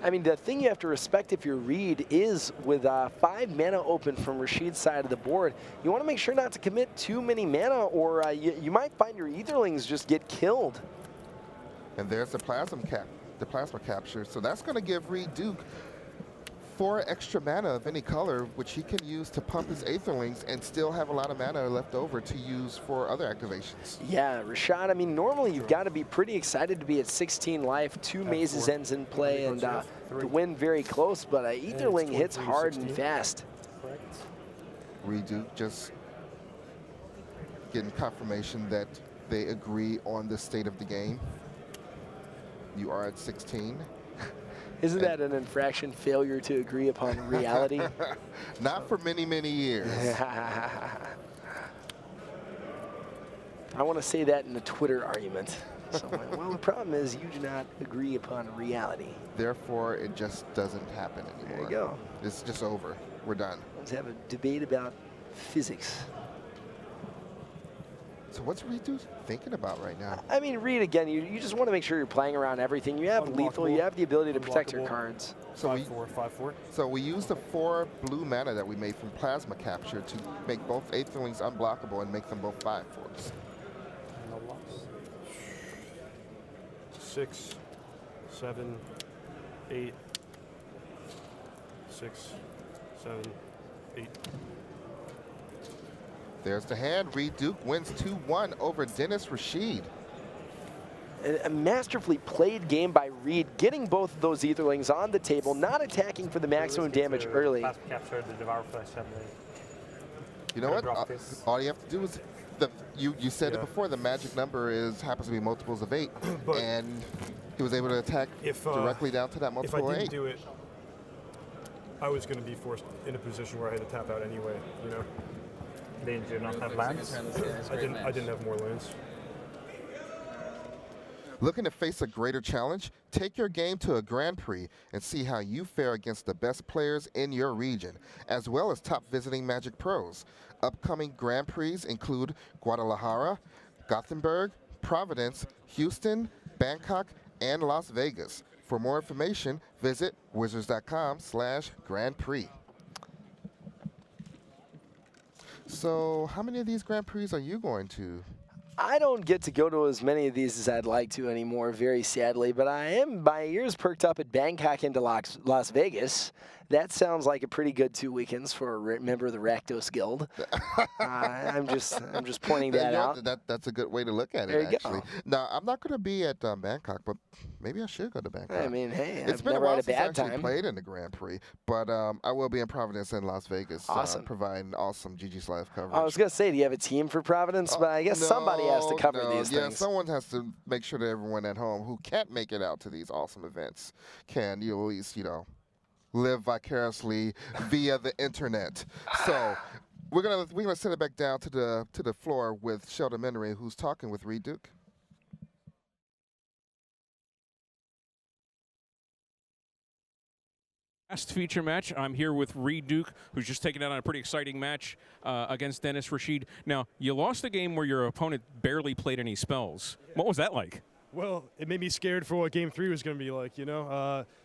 I mean, the thing you have to respect if you're Reid is with 5 mana open from Rashid's side of the board, you want to make sure not to commit too many mana, or you might find your Aetherlings just get killed. And there's the plasma capture. So that's going to give Reid Duke 4 extra mana of any color, which he can use to pump his Aetherlings and still have a lot of mana left over to use for other activations. Yeah, Rashad, I mean, normally you've got to be pretty excited to be at 16 life, 2 Maze's Ends in play, and the win very close, but Aetherling hits hard and fast. Reid Duke just getting confirmation that they agree on the state of the game. You are at 16. Isn't that an infraction, failure to agree upon reality? Not for many, many years. I want to say that in a Twitter argument. So, well, the problem is you do not agree upon reality. Therefore, it just doesn't happen anymore. There you go. It's just over. We're done. Let's have a debate about physics. So what's Reid Duke thinking about right now? I mean, Reid, again, you just want to make sure you're playing around everything. You have lethal, you have the ability to protect your cards. So 5-4. So we used the 4 blue mana that we made from Plasma Capture to make both Aetherlings unblockable and make them both 5/4s. No loss. 6, 7, 8. 6, 7, 8. There's the hand. Reid Duke wins 2-1 over Denniz Rachid. A masterfully played game by Reid, getting both of those Aetherlings on the table, not attacking for the maximum damage early. Capture the Devour Flesh suddenly. You know what? All you have to do is, you said it before, the magic number happens to be multiples of 8, and he was able to attack directly down to that multiple of 8. If I didn't do it, I was going to be forced in a position where I had to tap out anyway, you know? Did you not have lands? I didn't have more lands. Looking to face a greater challenge? Take your game to a Grand Prix and see how you fare against the best players in your region, as well as top visiting Magic pros. Upcoming Grand Prix include Guadalajara, Gothenburg, Providence, Houston, Bangkok, and Las Vegas. For more information, visit wizards.com/Grand Prix. So how many of these Grand Prix are you going to? I don't get to go to as many of these as I'd like to anymore, very sadly, but I am, my ears perked up at Bangkok into Las Vegas. That sounds like a pretty good 2 weekends for a member of the Rakdos Guild. I'm just pointing that out. That's a good way to look at it, There you actually. go. Now, I'm not going to be at Bangkok, but maybe I should go to Bangkok. I mean, hey, It's I've been a never while had a since I bad actually time. played in the Grand Prix, but I will be in Providence and Las Vegas, Awesome. providing awesome GG's Live coverage. I was going to say, do you have a team for Providence? But I guess somebody has to cover these yeah, things. someone has to make sure that everyone at home who can't make it out to these awesome events can, at least, live vicariously via the internet. So we're gonna send it back down to the floor with Sheldon Menery, who's talking with Reid Duke. Last feature match, I'm here with Reid Duke, who's just taken out on a pretty exciting match against Denniz Rachid. Now, you lost a game where your opponent barely played any spells. Yeah. What was that like? Well, it made me scared for what Game 3 was going to be like,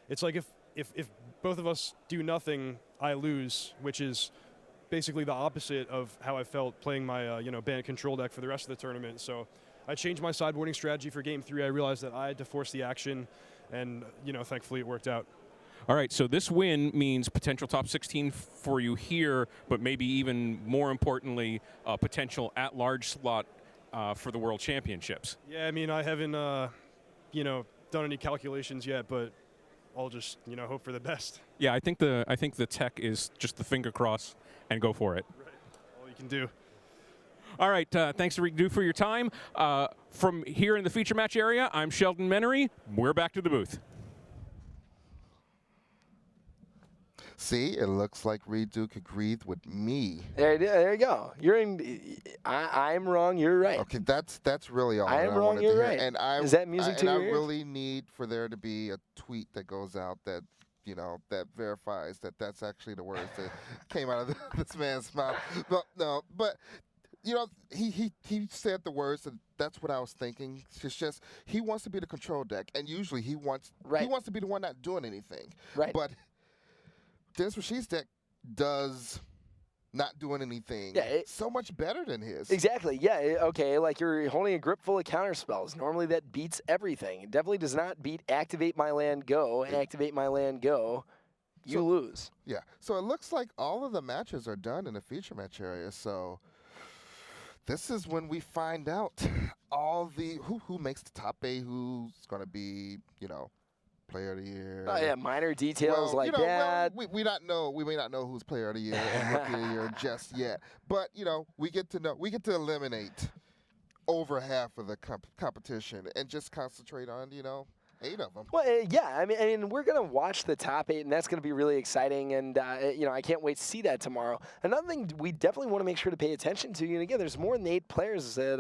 It's like if both of us do nothing, I lose, which is basically the opposite of how I felt playing my, band control deck for the rest of the tournament. So I changed my sideboarding strategy for Game 3. I realized that I had to force the action, and, thankfully it worked out. All right, so this win means potential top 16 for you here, but maybe even more importantly, potential at-large slot for the World Championships. Yeah, I mean, I haven't, done any calculations yet, but I'll just, hope for the best. Yeah, I think the tech is just the finger cross and go for it. Right, all you can do. All right, thanks to Reid Duke for your time. From here in the feature match area, I'm Sheldon Menery. We're back to the booth. See, it looks like Reid Duke agreed with me. There you go. You're in. I'm wrong. You're right. Okay, that's really all. I am that I wrong. wanted You're to hear. right. And I, Is that music to and your I ears? really need for there to be a tweet that goes out that that verifies that that's actually the words that came out of this man's mouth. But he said the words that. That's what I was thinking. It's just he wants to be the control deck, and usually he wants to be the one not doing anything. Right. But Denniz Rachid's deck does not doing anything so much better than his. Exactly. Yeah. Okay. Like you're holding a grip full of counter spells. Normally that beats everything. It definitely does not beat activate my land, go, activate my land, go. You lose. Yeah. So it looks like all of the matches are done in the feature match area. So this is when we find out all the who makes the top 8, who's going to be, Player of the Year. Oh yeah, minor details that. We may not know who's Player of the Year and Rookie of the Year just yet, but we get to eliminate over half of the competition and just concentrate on 8 of them. Well, yeah. I mean, we're gonna watch the top 8, and that's gonna be really exciting. And I can't wait to see that tomorrow. Another thing we definitely want to make sure to pay attention to. And again, there's more than 8 players that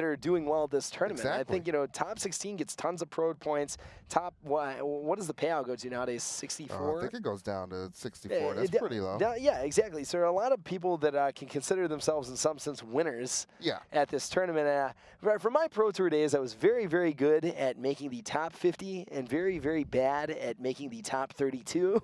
are doing well at this tournament. Exactly. I think top 16 gets tons of pro points. Top what does the payout go to nowadays? 64. I think it goes down to 64. That's pretty low. Yeah, exactly. So there are a lot of people that can consider themselves in some sense winners. At this tournament. For my Pro Tour days, I was very, very good at making the top 50 and very, very bad at making the top 32.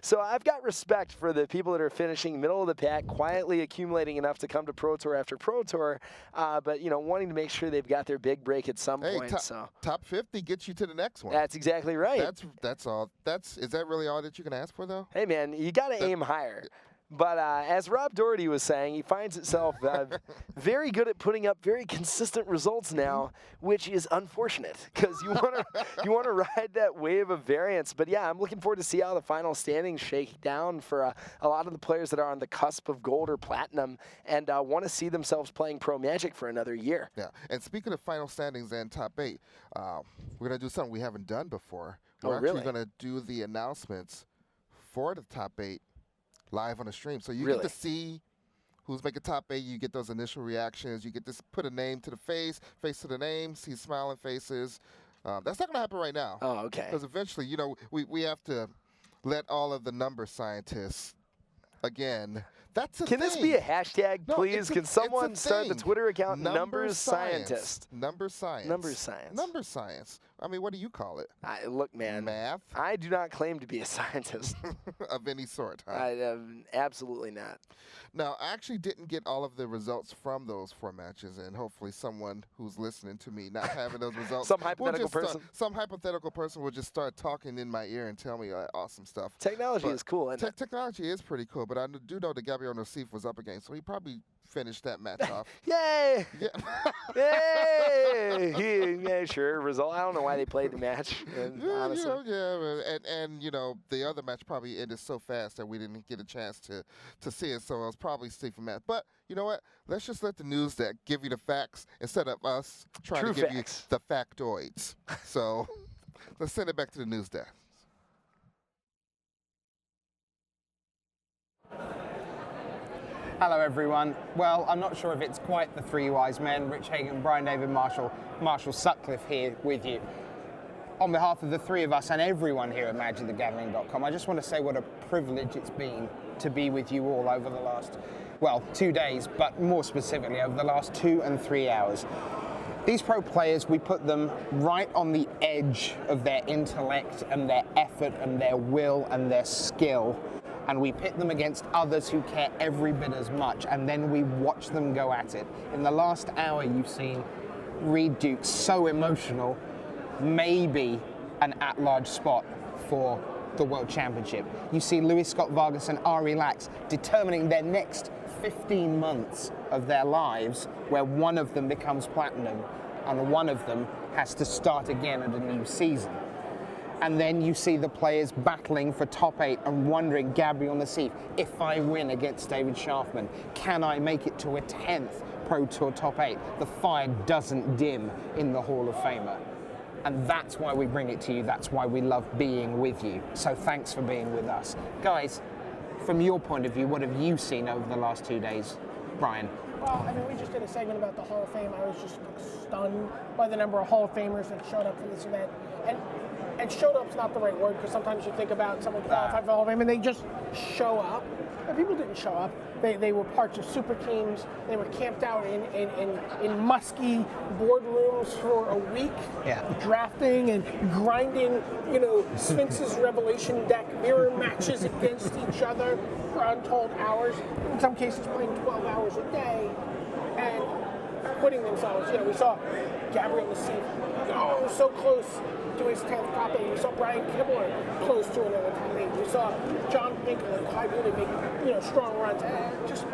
So I've got respect for the people that are finishing middle of the pack, quietly accumulating enough to come to Pro Tour after Pro Tour, but wanting to make sure they've got their big break at some point. Top 50 gets you to the next one. That's exactly right. That's all. Is that really all that you can ask for, though? Hey, man, you got to aim higher. But as Rob Doherty was saying, he finds himself very good at putting up very consistent results now, which is unfortunate because you want to ride that wave of variance. But yeah, I'm looking forward to see how the final standings shake down for a lot of the players that are on the cusp of gold or platinum and want to see themselves playing Pro Magic for another year. Yeah, and speaking of final standings and top 8, we're gonna do something we haven't done before. We're actually gonna do the announcements for the top 8. Live on the stream. So you get to see who's making top 8. You get those initial reactions. You get to put a name to the face to the name, see smiling faces. That's not going to happen right now. Oh, okay. Because eventually, we have to let all of the number scientists, again, That's a Can thing. this be a hashtag, No, please? Can someone start the thing. Twitter account Numbers Scientist? Numbers science. Numbers science. Numbers science. I mean, what do you call it? Look, man. Math I do not claim to be a scientist. of any sort, huh? Absolutely not. Now, I actually didn't get all of the results from those 4 matches, and hopefully someone who's listening to me not having those results. Some hypothetical person. Some hypothetical person will just start talking in my ear and tell me awesome stuff. Technology is cool, isn't it? Technology is pretty cool, but I do know that Gabriel Nassif was up against, so he probably finished that match off. Yay! Yeah. Yay! Yeah, sure. Result. I don't know why they played the match. Honestly. And you know, the other match probably ended so fast that we didn't get a chance to see it. So it was probably Stephen Matt. But you know what? Let's just let the news deck give you the facts instead of us trying True to give facts. you the factoids. So let's send it back to the news deck. Hello everyone. Well, I'm not sure if it's quite the 3 wise men, Rich Hagan, Brian David Marshall, Marshall Sutcliffe here with you. On behalf of the 3 of us and everyone here at MagicTheGathering.com, I just want to say what a privilege it's been to be with you all over the last, well, 2 days, but more specifically over the last 2 and 3 hours. These pro players, we put them right on the edge of their intellect and their effort and their will and their skill. And we pit them against others who care every bit as much, and then we watch them go at it. In the last hour, you've seen Reid Duke so emotional, maybe an at-large spot for the World Championship. You see Luis Scott Vargas and Ari Lax determining their next 15 months of their lives, where one of them becomes platinum and one of them has to start again at a new season. And then you see the players battling for top 8 and wondering, Gabriel Nassif, if I win against David Schafman, can I make it to a 10th Pro Tour top 8? The fire doesn't dim in the Hall of Famer. And that's why we bring it to you. That's why we love being with you. So thanks for being with us. Guys, from your point of view, what have you seen over the last 2 days? Brian? Well, I mean, we just did a segment about the Hall of Fame. I was just stunned by the number of Hall of Famers that showed up for this event. And showed up's not the right word, because sometimes you think about someone qualified for the Hall of Fame and they just show up. But people didn't show up. They were parts of super teams. They were camped out in musky boardrooms for a week, drafting and grinding, Sphinx's Revelation deck mirror matches against each other for untold hours. In some cases, playing 12 hours a day and putting themselves. We saw Gabriel Nassif, so close to his 10th top 8. We saw Brian Kibler close to another top 8. We saw John Finkel and Clyde Woody make strong runs. Just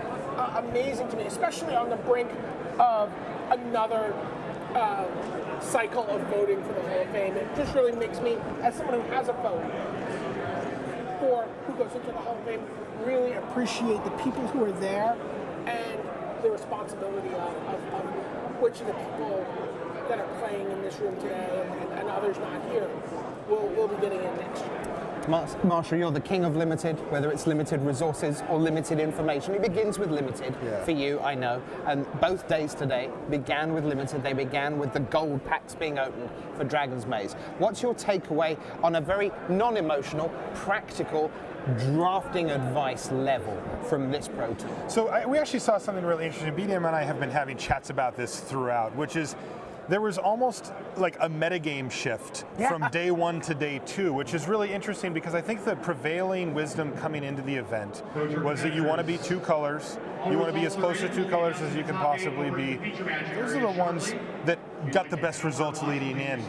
amazing to me, especially on the brink of another cycle of voting for the Hall of Fame. It just really makes me, as someone who has a vote for who goes into the Hall of Fame, really appreciate the people who are there and the responsibility of which of the people that are playing in this room today and others not here will be getting in next year. Marshall, you're the king of limited, whether it's limited resources or limited information. It begins with limited for you, I know. And both days today began with limited. They began with the gold packs being opened for Dragon's Maze. What's your takeaway on a very non-emotional, practical, drafting advice level from this Pro Tour? So we actually saw something really interesting. BDM and I have been having chats about this throughout, which is there was almost like a metagame shift from day 1 to day 2, which is really interesting because I think the prevailing wisdom coming into the event was that you want to be 2 colors. You want to be as close to 2 colors as you can possibly be. Those are the ones that got the best results leading in.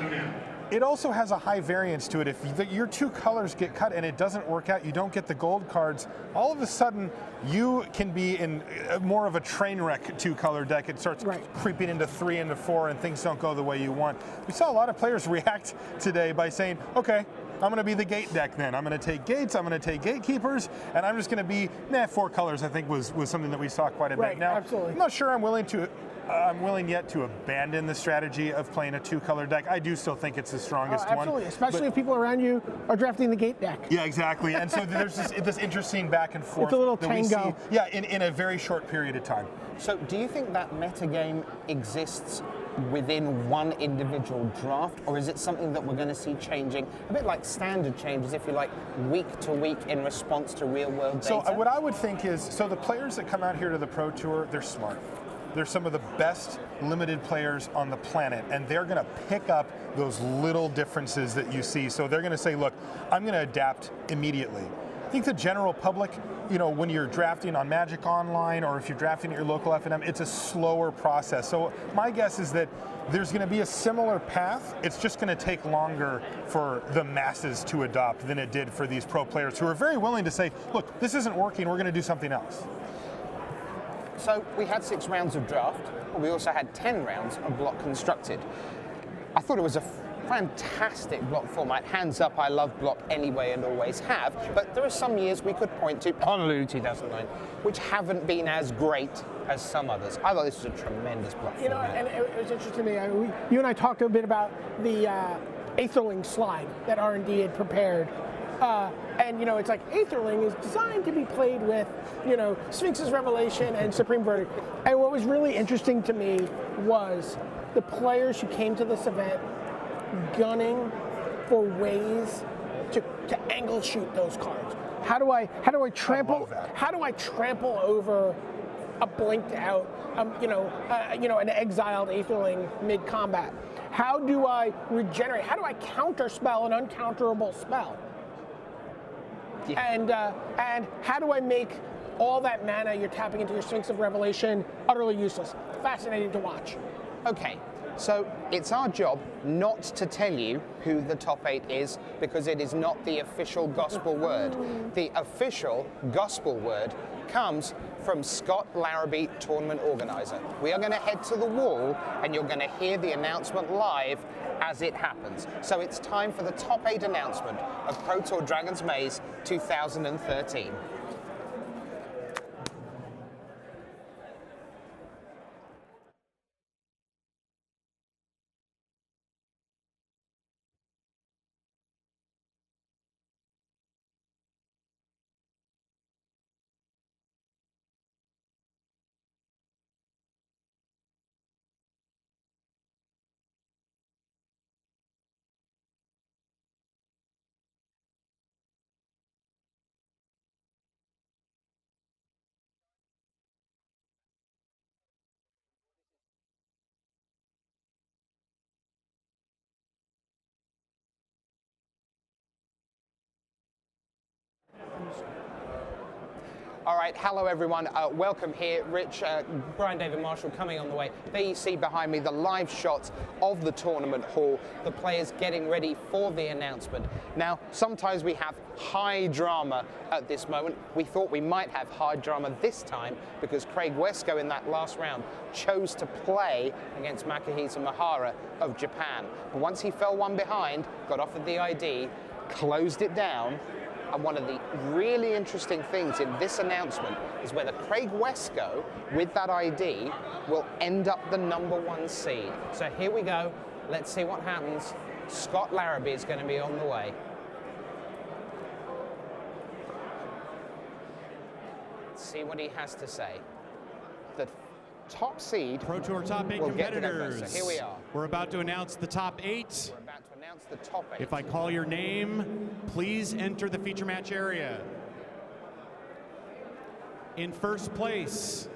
It also has a high variance to it. If your 2 colors get cut and it doesn't work out, you don't get the gold cards, all of a sudden you can be in more of a train wreck 2-color deck. It starts creeping into 3 into 4 and things don't go the way you want. We saw a lot of players react today by saying, okay, I'm going to be the gate deck then. I'm going to take gates, I'm going to take gatekeepers, and I'm just going to be, 4 colors I think was something that we saw quite a bit. Now, absolutely. I'm not sure I'm willing yet to abandon the strategy of playing a 2-color deck. I do still think it's the strongest one. Absolutely, especially if people around you are drafting the gate deck. Yeah, exactly. And so there's this interesting back and forth. It's a little that we tango. see, in a very short period of time. So do you think that metagame exists within one individual draft, or is it something that we're going to see changing, a bit like standard changes, if you like, week to week in response to real-world data? So what I would think is, so the players that come out here to the Pro Tour, they're smart. They're some of the best limited players on the planet, and they're going to pick up those little differences that you see. So they're going to say, look, I'm going to adapt immediately. I think the general public, you know, when you're drafting on Magic Online or if you're drafting at your local F&M, it's a slower process. So my guess is that there's going to be a similar path. It's just going to take longer for the masses to adopt than it did for these pro players who are very willing to say, look, this isn't working, we're going to do something else. So we had 6 rounds of draft, but we also had 10 rounds of block constructed. I thought it was a fantastic block format. Hands up, I love block anyway and always have, but there are some years we could point to, Honolulu 2009, which haven't been as great as some others. I thought this was a tremendous block You know, format. and it was interesting to me. You and I talked a bit about the Aetherling slide that R&D had prepared. And, you know, it's like Aetherling is designed to be played with, you know, Sphinx's Revelation and Supreme Verdict. And what was really interesting to me was the players who came to this event gunning for ways to angle shoot those cards. How do I trample over a blinked out an exiled Aetherling mid combat? How do I regenerate? How do I counterspell an uncounterable spell? Yeah. And how do I make all that mana you're tapping into your Sphinx of Revelation utterly useless? Fascinating to watch. Okay, so it's our job not to tell you who the top 8 is because it is not the official gospel word. The official gospel word comes from Scott Larrabee, tournament organizer. We are going to head to the wall and you're going to hear the announcement live as it happens. So it's time for the top 8 announcement of Pro Tour Dragon's Maze 2013. All right, hello everyone, welcome here. Rich, Brian David Marshall coming on the way. There you see behind me the live shots of the tournament hall, the players getting ready for the announcement. Now, sometimes we have high drama at this moment. We thought we might have high drama this time because Craig Wesco in that last round chose to play against Makihisa Mahara of Japan. But once he fell one behind, got offered the ID, closed it down. And one of the really interesting things in this announcement is whether Craig Wesco, with that ID, will end up the #1 seed. So here we go. Let's see what happens. Scott Larrabee is going to be on the way. Let's see what he has to say. The top seed Pro Tour top 8 will get to go competitors. first. So here we are. We're about to announce the top 8. We're about to announce the top 8. If I call your name, please enter the feature match area. In first place,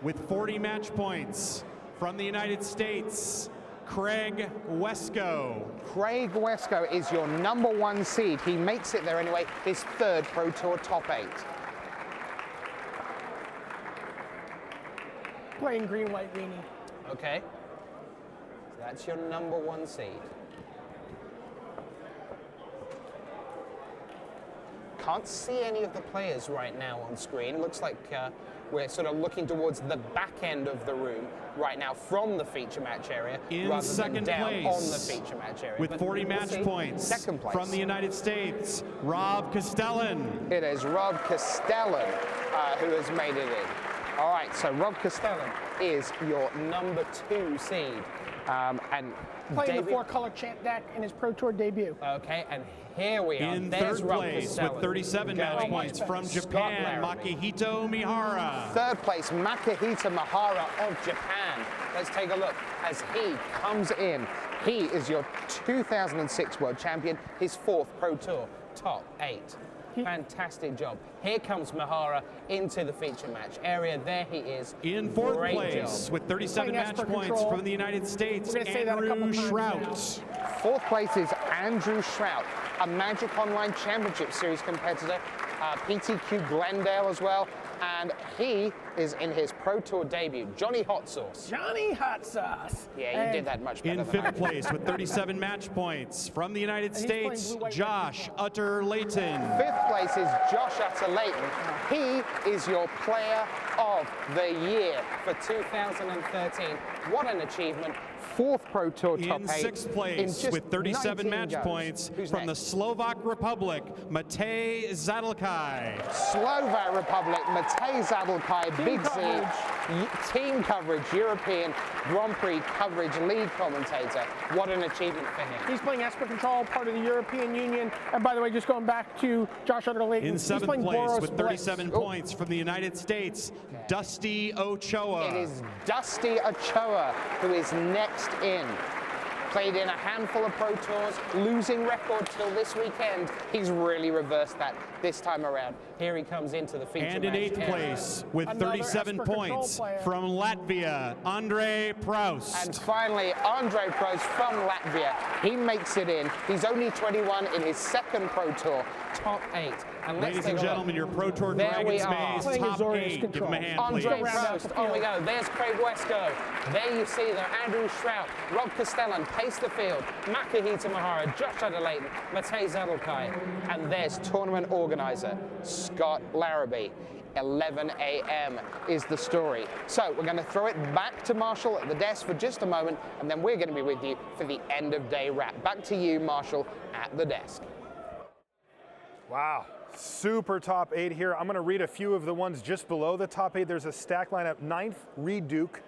with 40 match points, from the United States, Craig Wesco. Craig Wesco is your #1 seed. He makes it there anyway, his 3rd Pro Tour top 8. Playing green, white, weenie. Okay. So that's your #1 seed. Can't see any of the players right now on screen. Looks like we're sort of looking towards the back end of the room right now from the feature match area. In rather second than down place, on the feature match area. with But 40 we'll match see. points, Second place. from the United States, Rob Castellan. It is Rob Castellan who has made it in. All right, so Rob Castellan is your #2 seed. And Playing David, the 4-color chant deck in his Pro Tour debut. okay, and here we are. In There's third Rob place, Castellan with 37 match going points, from Scott Japan, Larrabee. Makihito Mihara. 3rd place, Makihita Mahara of Japan. Let's take a look as he comes in. He is your 2006 World Champion, his 4th Pro Tour top 8. Fantastic job. Here comes Mihara into the feature match area. There he is. In 4th Great place job. with 37 match points control. from the United States, We're gonna say that a couple Andrew times Shrout. 4th place is Andrew Shrout, a Magic Online Championship Series competitor, PTQ Glendale as well, and he is in his Pro Tour debut. Johnny Hot Sauce. Johnny Hot Sauce. Yeah, you did that much better In than I 5th place with 37 match points from the United he's playing States, blue, white, Josh Utter-Layton. 5th place is Josh Utter-Layton. He is your player of the year for 2013. What an achievement. 4th Pro Tour top 8. In 6th place in just with 37 19 match goes. points Who's from the next? Slovak Republic, Matej Zadelkai. Slovak Republic, Matej Zadelkai, Big Z, team coverage, European Grand Prix coverage, lead commentator. What an achievement for him. He's playing Esper Control, part of the European Union. And by the way, just going back to Josh Utter-Layton, In he's 7th playing place Boros with 37 Blitz. points from the United States, Dusty Ochoa. It is Dusty Ochoa who is next in. Played in a handful of Pro Tours, losing record till this weekend. He's really reversed that this time around. Here he comes into the feature And in match 8th area. place with Another 37 Esper Control points player. from Latvia, Andre Proust. And finally, Andre Proust from Latvia. He makes it in. He's only 21 in his 2nd Pro Tour, top 8. And let's Ladies take and a look. gentlemen, your Pro Tour There we Dragons are. Maze Playing top Azorius 8. Give them a Control. hand, please. Andre Round out Proust, the on we field. go. There's Craig Wesco. There you see them, Andrew Shrout, Rob Castellan, pace the field, Makahita Mahara, Josh Utter-Layton, Matej Zadelkai, and there's tournament organizer, Scott Larrabee. 11 a.m. is the story. So we're going to throw it back to Marshall at the desk for just a moment, and then we're going to be with you for the end of day wrap. Back to you, Marshall, at the desk. Wow, super top 8 here. I'm going to read a few of the ones just below the top 8. There's a stack lineup. 9th, Reid Duke.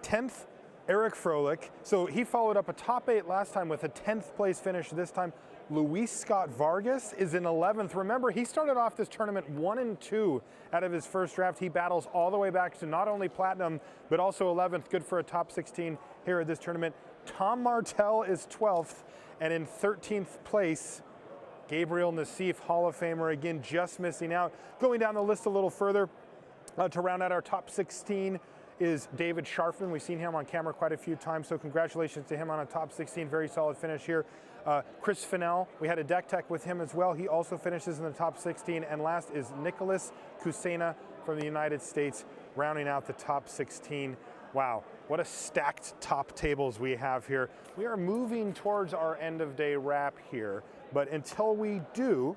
10th, Eric Froelich. So he followed up a top 8 last time with a 10th place finish this time. Luis Scott Vargas is in 11th. Remember, he started off this tournament 1-2 out of his first draft. He battles all the way back to not only platinum, but also 11th. Good for a top 16 here at this tournament. Tom Martell is 12th, and in 13th place, Gabriel Nassif, Hall of Famer, again, just missing out. Going down the list a little further to round out our top 16 is David Sharfman. We've seen him on camera quite a few times, so congratulations to him on a top 16. Very solid finish here. Chris Fennell, we had a deck tech with him as well. He also finishes in the top 16. And last is Nicholas Kusena from the United States, rounding out the top 16. Wow, what a stacked top tables we have here. We are moving towards our end of day wrap here, but until we do,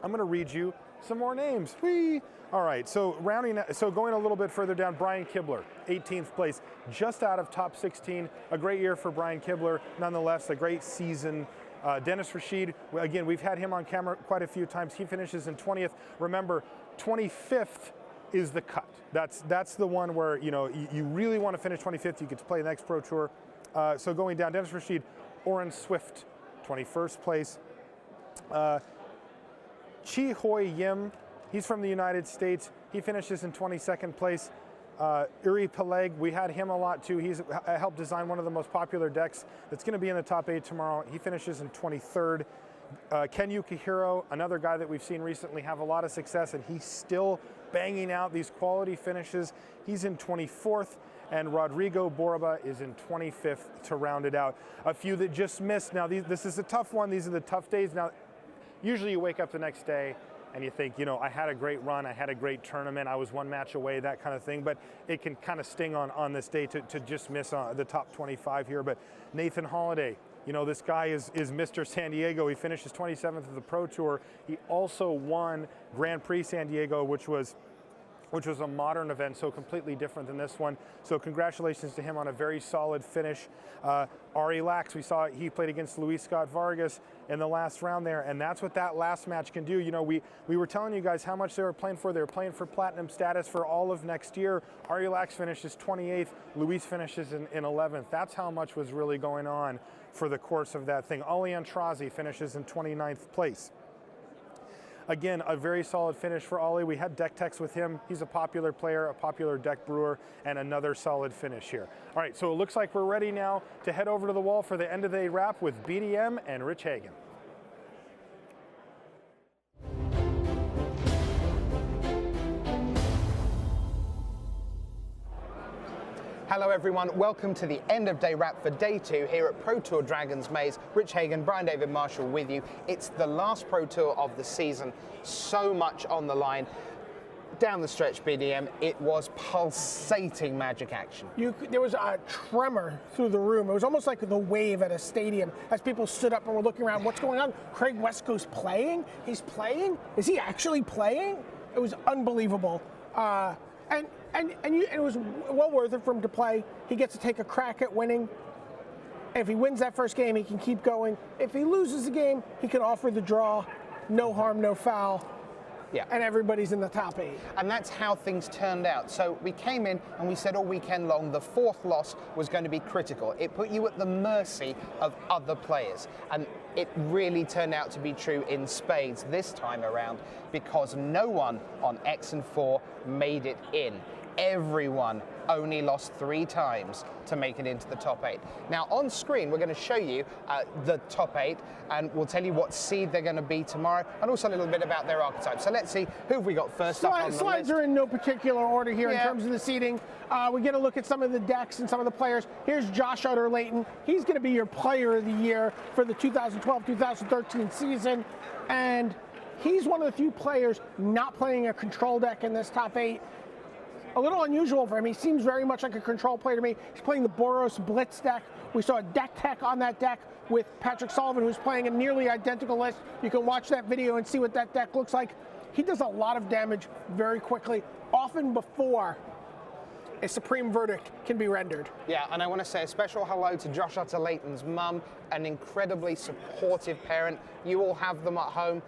I'm going to read you some more names. Whee! All right, so going a little bit further down, Brian Kibler, 18th place, just out of top 16. A great year for Brian Kibler, nonetheless, a great season. Denniz Rachid, again, we've had him on camera quite a few times. He finishes in 20th. Remember, 25th is the cut. That's the one where you really want to finish 25th. You get to play the next Pro Tour. So going down, Denniz Rachid, Oren Swift, 21st place. Chi Hoi Yim, he's from the United States. He finishes in 22nd place. Uri Peleg, we had him a lot too. He's helped design one of the most popular decks that's going to be in the top 8 tomorrow. He finishes in 23rd. Ken Yukihiro, another guy that we've seen recently have a lot of success, and he's still banging out these quality finishes. He's in 24th, and Rodrigo Borba is in 25th to round it out. A few that just missed. Now, this is a tough one. These are the tough days. Now, usually you wake up the next day and you think, I had a great run, I had a great tournament, I was one match away, that kind of thing, but it can kind of sting on this day to just miss the top 25 here. But Nathan Holiday, this guy is Mr. San Diego. He finishes 27th of the Pro Tour. He also won Grand Prix San Diego, which was a modern event, so completely different than this one. So congratulations to him on a very solid finish. Ari Lax, we saw he played against Luis Scott Vargas in the last round there, and that's what that last match can do. We were telling you guys how much they were playing for. They were playing for platinum status for all of next year. Ari Lax finishes 28th. Luis finishes in 11th. That's how much was really going on for the course of that thing. Ali Antrazi finishes in 29th place. again, a very solid finish for Ollie. We had deck techs with him. He's a popular player, a popular deck brewer, and another solid finish here. All right, so it looks like we're ready now to head over to the wall for the end of the day wrap with BDM and Rich Hagan. Hello everyone, welcome to the end of day wrap for day 2 here at Pro Tour Dragons Maze. Rich Hagan, Brian David Marshall with you. It's the last Pro Tour of the season, so much on the line. Down the stretch, BDM, it was pulsating Magic action. There was a tremor through the room. It was almost like the wave at a stadium as people stood up and were looking around. What's going on? Craig Wesco's playing? He's playing? Is he actually playing? It was unbelievable. And it was well worth it for him to play. He gets to take a crack at winning. If he wins that first game, he can keep going. If he loses the game, he can offer the draw. No harm, no foul. Yeah. And everybody's in the top 8. And that's how things turned out. So we came in and we said all weekend long the 4th loss was going to be critical. It put you at the mercy of other players. And it really turned out to be true in spades this time around, because no one on X and 4 made it in. Everyone only lost 3 times to make it into the top 8. Now on screen we're going to show you the top 8, and we'll tell you what seed they're going to be tomorrow, and also a little bit about their archetype. So let's see who have we got first up on the list. Slides are in no particular order here in terms of the seeding. We get a look at some of the decks and some of the players. Here's Josh Utter-Layton. He's going to be your player of the year for the 2012-2013 season, and he's one of the few players not playing a control deck in this top 8. A little unusual for him. He seems very much like a control player to me. He's playing the Boros Blitz deck. We saw a deck tech on that deck with Patrick Sullivan, who's playing a nearly identical list. You can watch that video and see what that deck looks like. He does a lot of damage very quickly, often before a supreme verdict can be rendered. Yeah, and I want to say a special hello to Josh Utter-Layton's mum, an incredibly supportive parent. You all have them at home,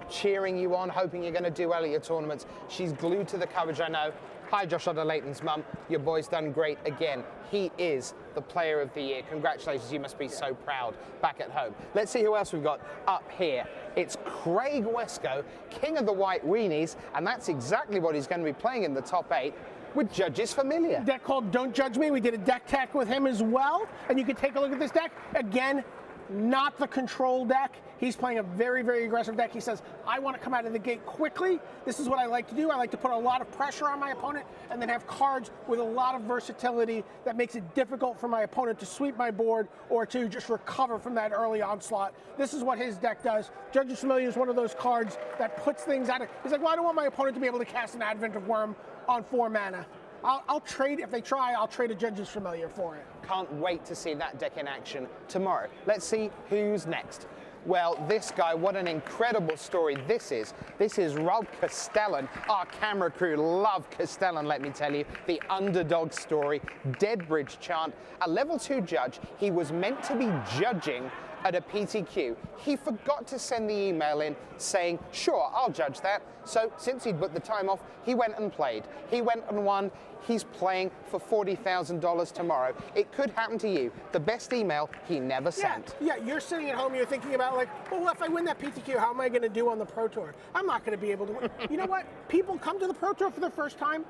cheering you on, hoping you're going to do well at your tournaments. She's glued to the coverage, I know. Hi, Josh Utter-Layton's mum. Your boy's done great again. He is the player of the year. Congratulations, you must be so proud back at home. Let's see who else we've got up here. It's Craig Wesco, king of the white weenies, and that's exactly what he's going to be playing in the top 8 with Judges Familiar. A deck called Don't Judge Me. We did a deck tech with him as well, and you can take a look at this deck. Again, not the control deck. He's playing a very, very aggressive deck. He says, I want to come out of the gate quickly. This is what I like to do. I like to put a lot of pressure on my opponent and then have cards with a lot of versatility that makes it difficult for my opponent to sweep my board or to just recover from that early onslaught. This is what his deck does. Judges Familiar is one of those cards that puts things out of, he's like, well, I don't want my opponent to be able to cast an Advent of Worm on 4 mana. I'll trade, if they try, I'll trade a Judges Familiar for it. Can't wait to see that deck in action tomorrow. Let's see who's next. Well, this guy, what an incredible story this is. This is Rob Castellan. Our camera crew love Castellan, let me tell you. The underdog story, Deadbridge chant, a level 2 judge. He was meant to be judging at a PTQ. He forgot to send the email in saying, sure, I'll judge that. So since he'd booked the time off, he went and played. He went and won. He's playing for $40,000 tomorrow. It could happen to you. The best email he never sent. Yeah, you're sitting at home, you're thinking about like, well, if I win that PTQ, how am I gonna do on the Pro Tour? I'm not gonna be able to win. You know what? People come to the Pro Tour for the first time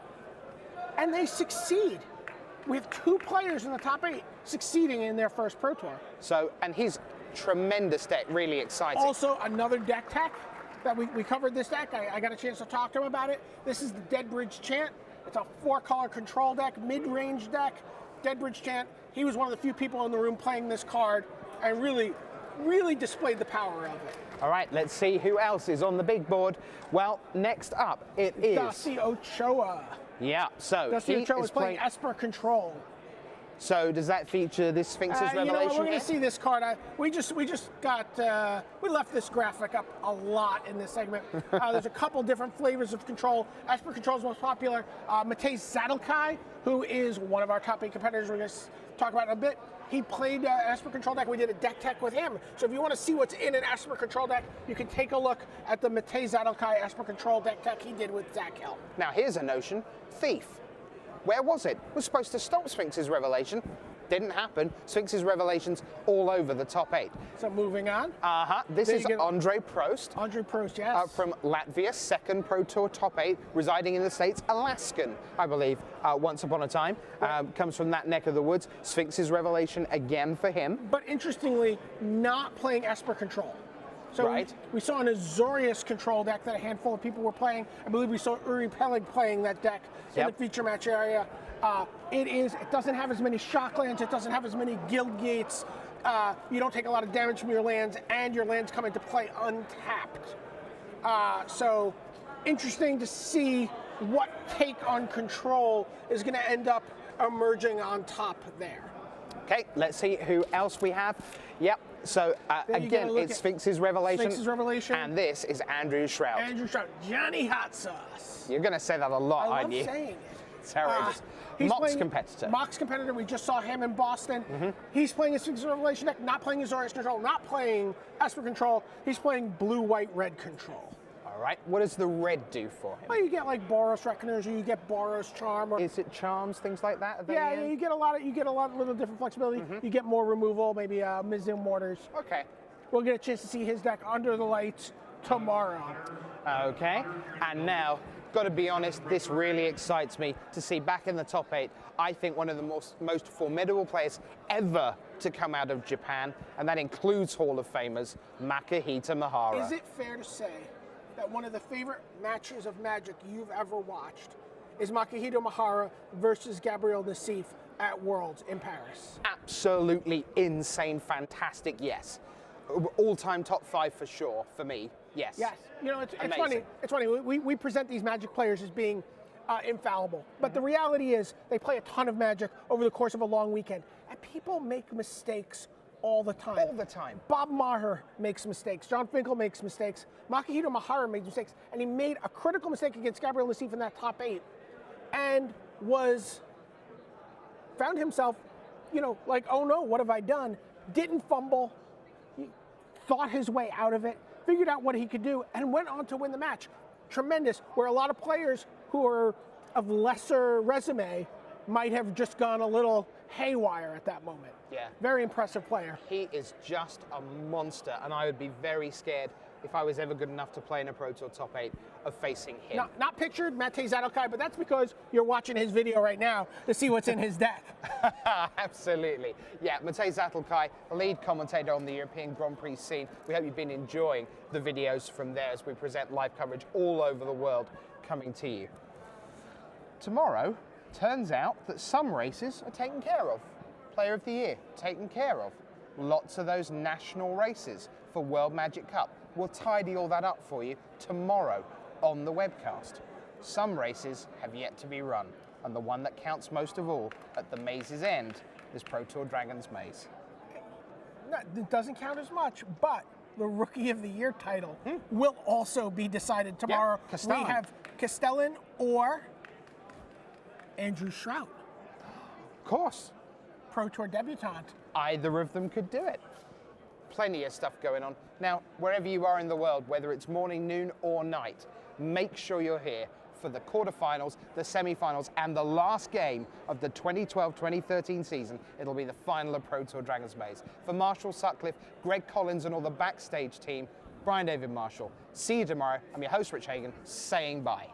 and they succeed. We have 2 players in the top 8 succeeding in their first Pro Tour. So, and he's tremendous deck, really exciting. Also, another deck tech that we covered this deck. I got a chance to talk to him about it. This is the Deadbridge Chant. It's a 4-color control deck, mid-range deck. Deadbridge Chant. He was one of the few people in the room playing this card and really, really displayed the power of it. All right, let's see who else is on the big board. Well, next up, it is Dusty Ochoa. Yeah, so Dusty he Ochoa is is playing Esper Control. So does that feature this Sphinx's Revelation? You know, we're going here? to see this card. We left this graphic up a lot in this segment. There's a couple different flavors of control. Esper Control is most popular. Matej Zadelkai, who is one of our top 8 competitors, we're going to talk about in a bit. He played Esper Control deck. We did a deck tech with him. So if you want to see what's in an Esper Control deck, you can take a look at the Matej Zadelkai Esper Control deck tech he did with Zach Hill. Now here's a notion: Thief. Where was it? Was supposed to stop Sphinx's Revelation. Didn't happen. Sphinx's Revelations all over the top 8. So moving on. This There is you get- Andre Prost. Andre Prost, yes. From Latvia, second Pro Tour top 8, residing in the States, Alaskan, I believe, once upon a time. Comes from that neck of the woods. Sphinx's Revelation again for him. But interestingly, not playing Esper Control. So Right. we saw an Azorius control deck that a handful of people were playing. I believe we saw Uri Pelig playing that deck in the feature match area. It doesn't have as many shock lands, it doesn't have as many guild gates. You don't take a lot of damage from your lands, and your lands come into play untapped. So interesting to see what take on control is going to end up emerging on top there. Okay, let's see who else we have. Yep. So Then you again, gotta look it's at Sphinx's Revelation. Sphinx's Revelation. And this is Andrew Shroud. Andrew Stroud, Johnny Hot Sauce. You're going to say that a lot, I aren't love you? saying it. It's outrageous. He's Mox playing- competitor. Mox competitor. We just saw him in Boston. He's playing his Sphinx's Revelation deck, not playing his Azorius Control, not playing Esper Control. He's playing blue, white, red control. All right. What does the red do for him? Well, you get like Boros Reckoners, or you get Boros Charm, or Is it charms, things like that? Are they yeah, in? you get a lot of little different flexibility. You get more removal, maybe Mizzou Mortars. Okay. We'll get a chance to see his deck under the lights tomorrow. Okay. And now, got to be honest, this really excites me to see back in the top 8. I think one of the most formidable players ever to come out of Japan, and that includes Hall of Famers Makihito Mihara. Is it fair to say that one of the favorite matches of Magic you've ever watched is Makihito Mihara versus Gabriel Nassif at Worlds in Paris? Absolutely insane, fantastic, yes. All-time top 5 for sure, for me, yes. Yes. You know, it's funny. Amazing. It's funny. We present these Magic players as being infallible, but the reality is they play a ton of Magic over the course of a long weekend, and people make mistakes all the time. All the time. Bob Maher makes mistakes. John Finkel makes mistakes. Makihito Mihara makes mistakes, and he made a critical mistake against Gabriel Nassif in that top 8, and found himself, like, oh no, what have I done? Didn't fumble. He thought his way out of it, figured out what he could do, and went on to win the match. Tremendous, where a lot of players who are of lesser resume might have just gone a little haywire at that moment. Yeah. Very impressive player. He is just a monster, and I would be very scared if I was ever good enough to play in a Pro Tour top 8 of facing him. Not pictured Matej Zadelkai, but that's because you're watching his video right now to see what's in his deck. Absolutely. Yeah, Matej Zadelkai, lead commentator on the European Grand Prix scene. We hope you've been enjoying the videos from there as we present live coverage all over the world coming to you. Tomorrow, turns out that some races are taken care of. Player of the Year, taken care of. Lots of those national races for World Magic Cup. We'll tidy all that up for you tomorrow on the webcast. Some races have yet to be run, and the one that counts most of all at the maze's end is Pro Tour Dragons Maze. It doesn't count as much, but the Rookie of the Year title will also be decided tomorrow. Castellan. We have Castellan or Andrew Shroud, Of course, Pro Tour debutante. either of them could do it. Plenty of stuff going on. Now, wherever you are in the world, whether it's morning, noon, or night, make sure you're here for the quarterfinals, the semi-finals, and the last game of the 2012-2013 season. It'll be the final of Pro Tour Dragons Maze. For Marshall Sutcliffe, Greg Collins, and all the backstage team, Brian David Marshall. See you tomorrow. I'm your host, Rich Hagan, saying bye.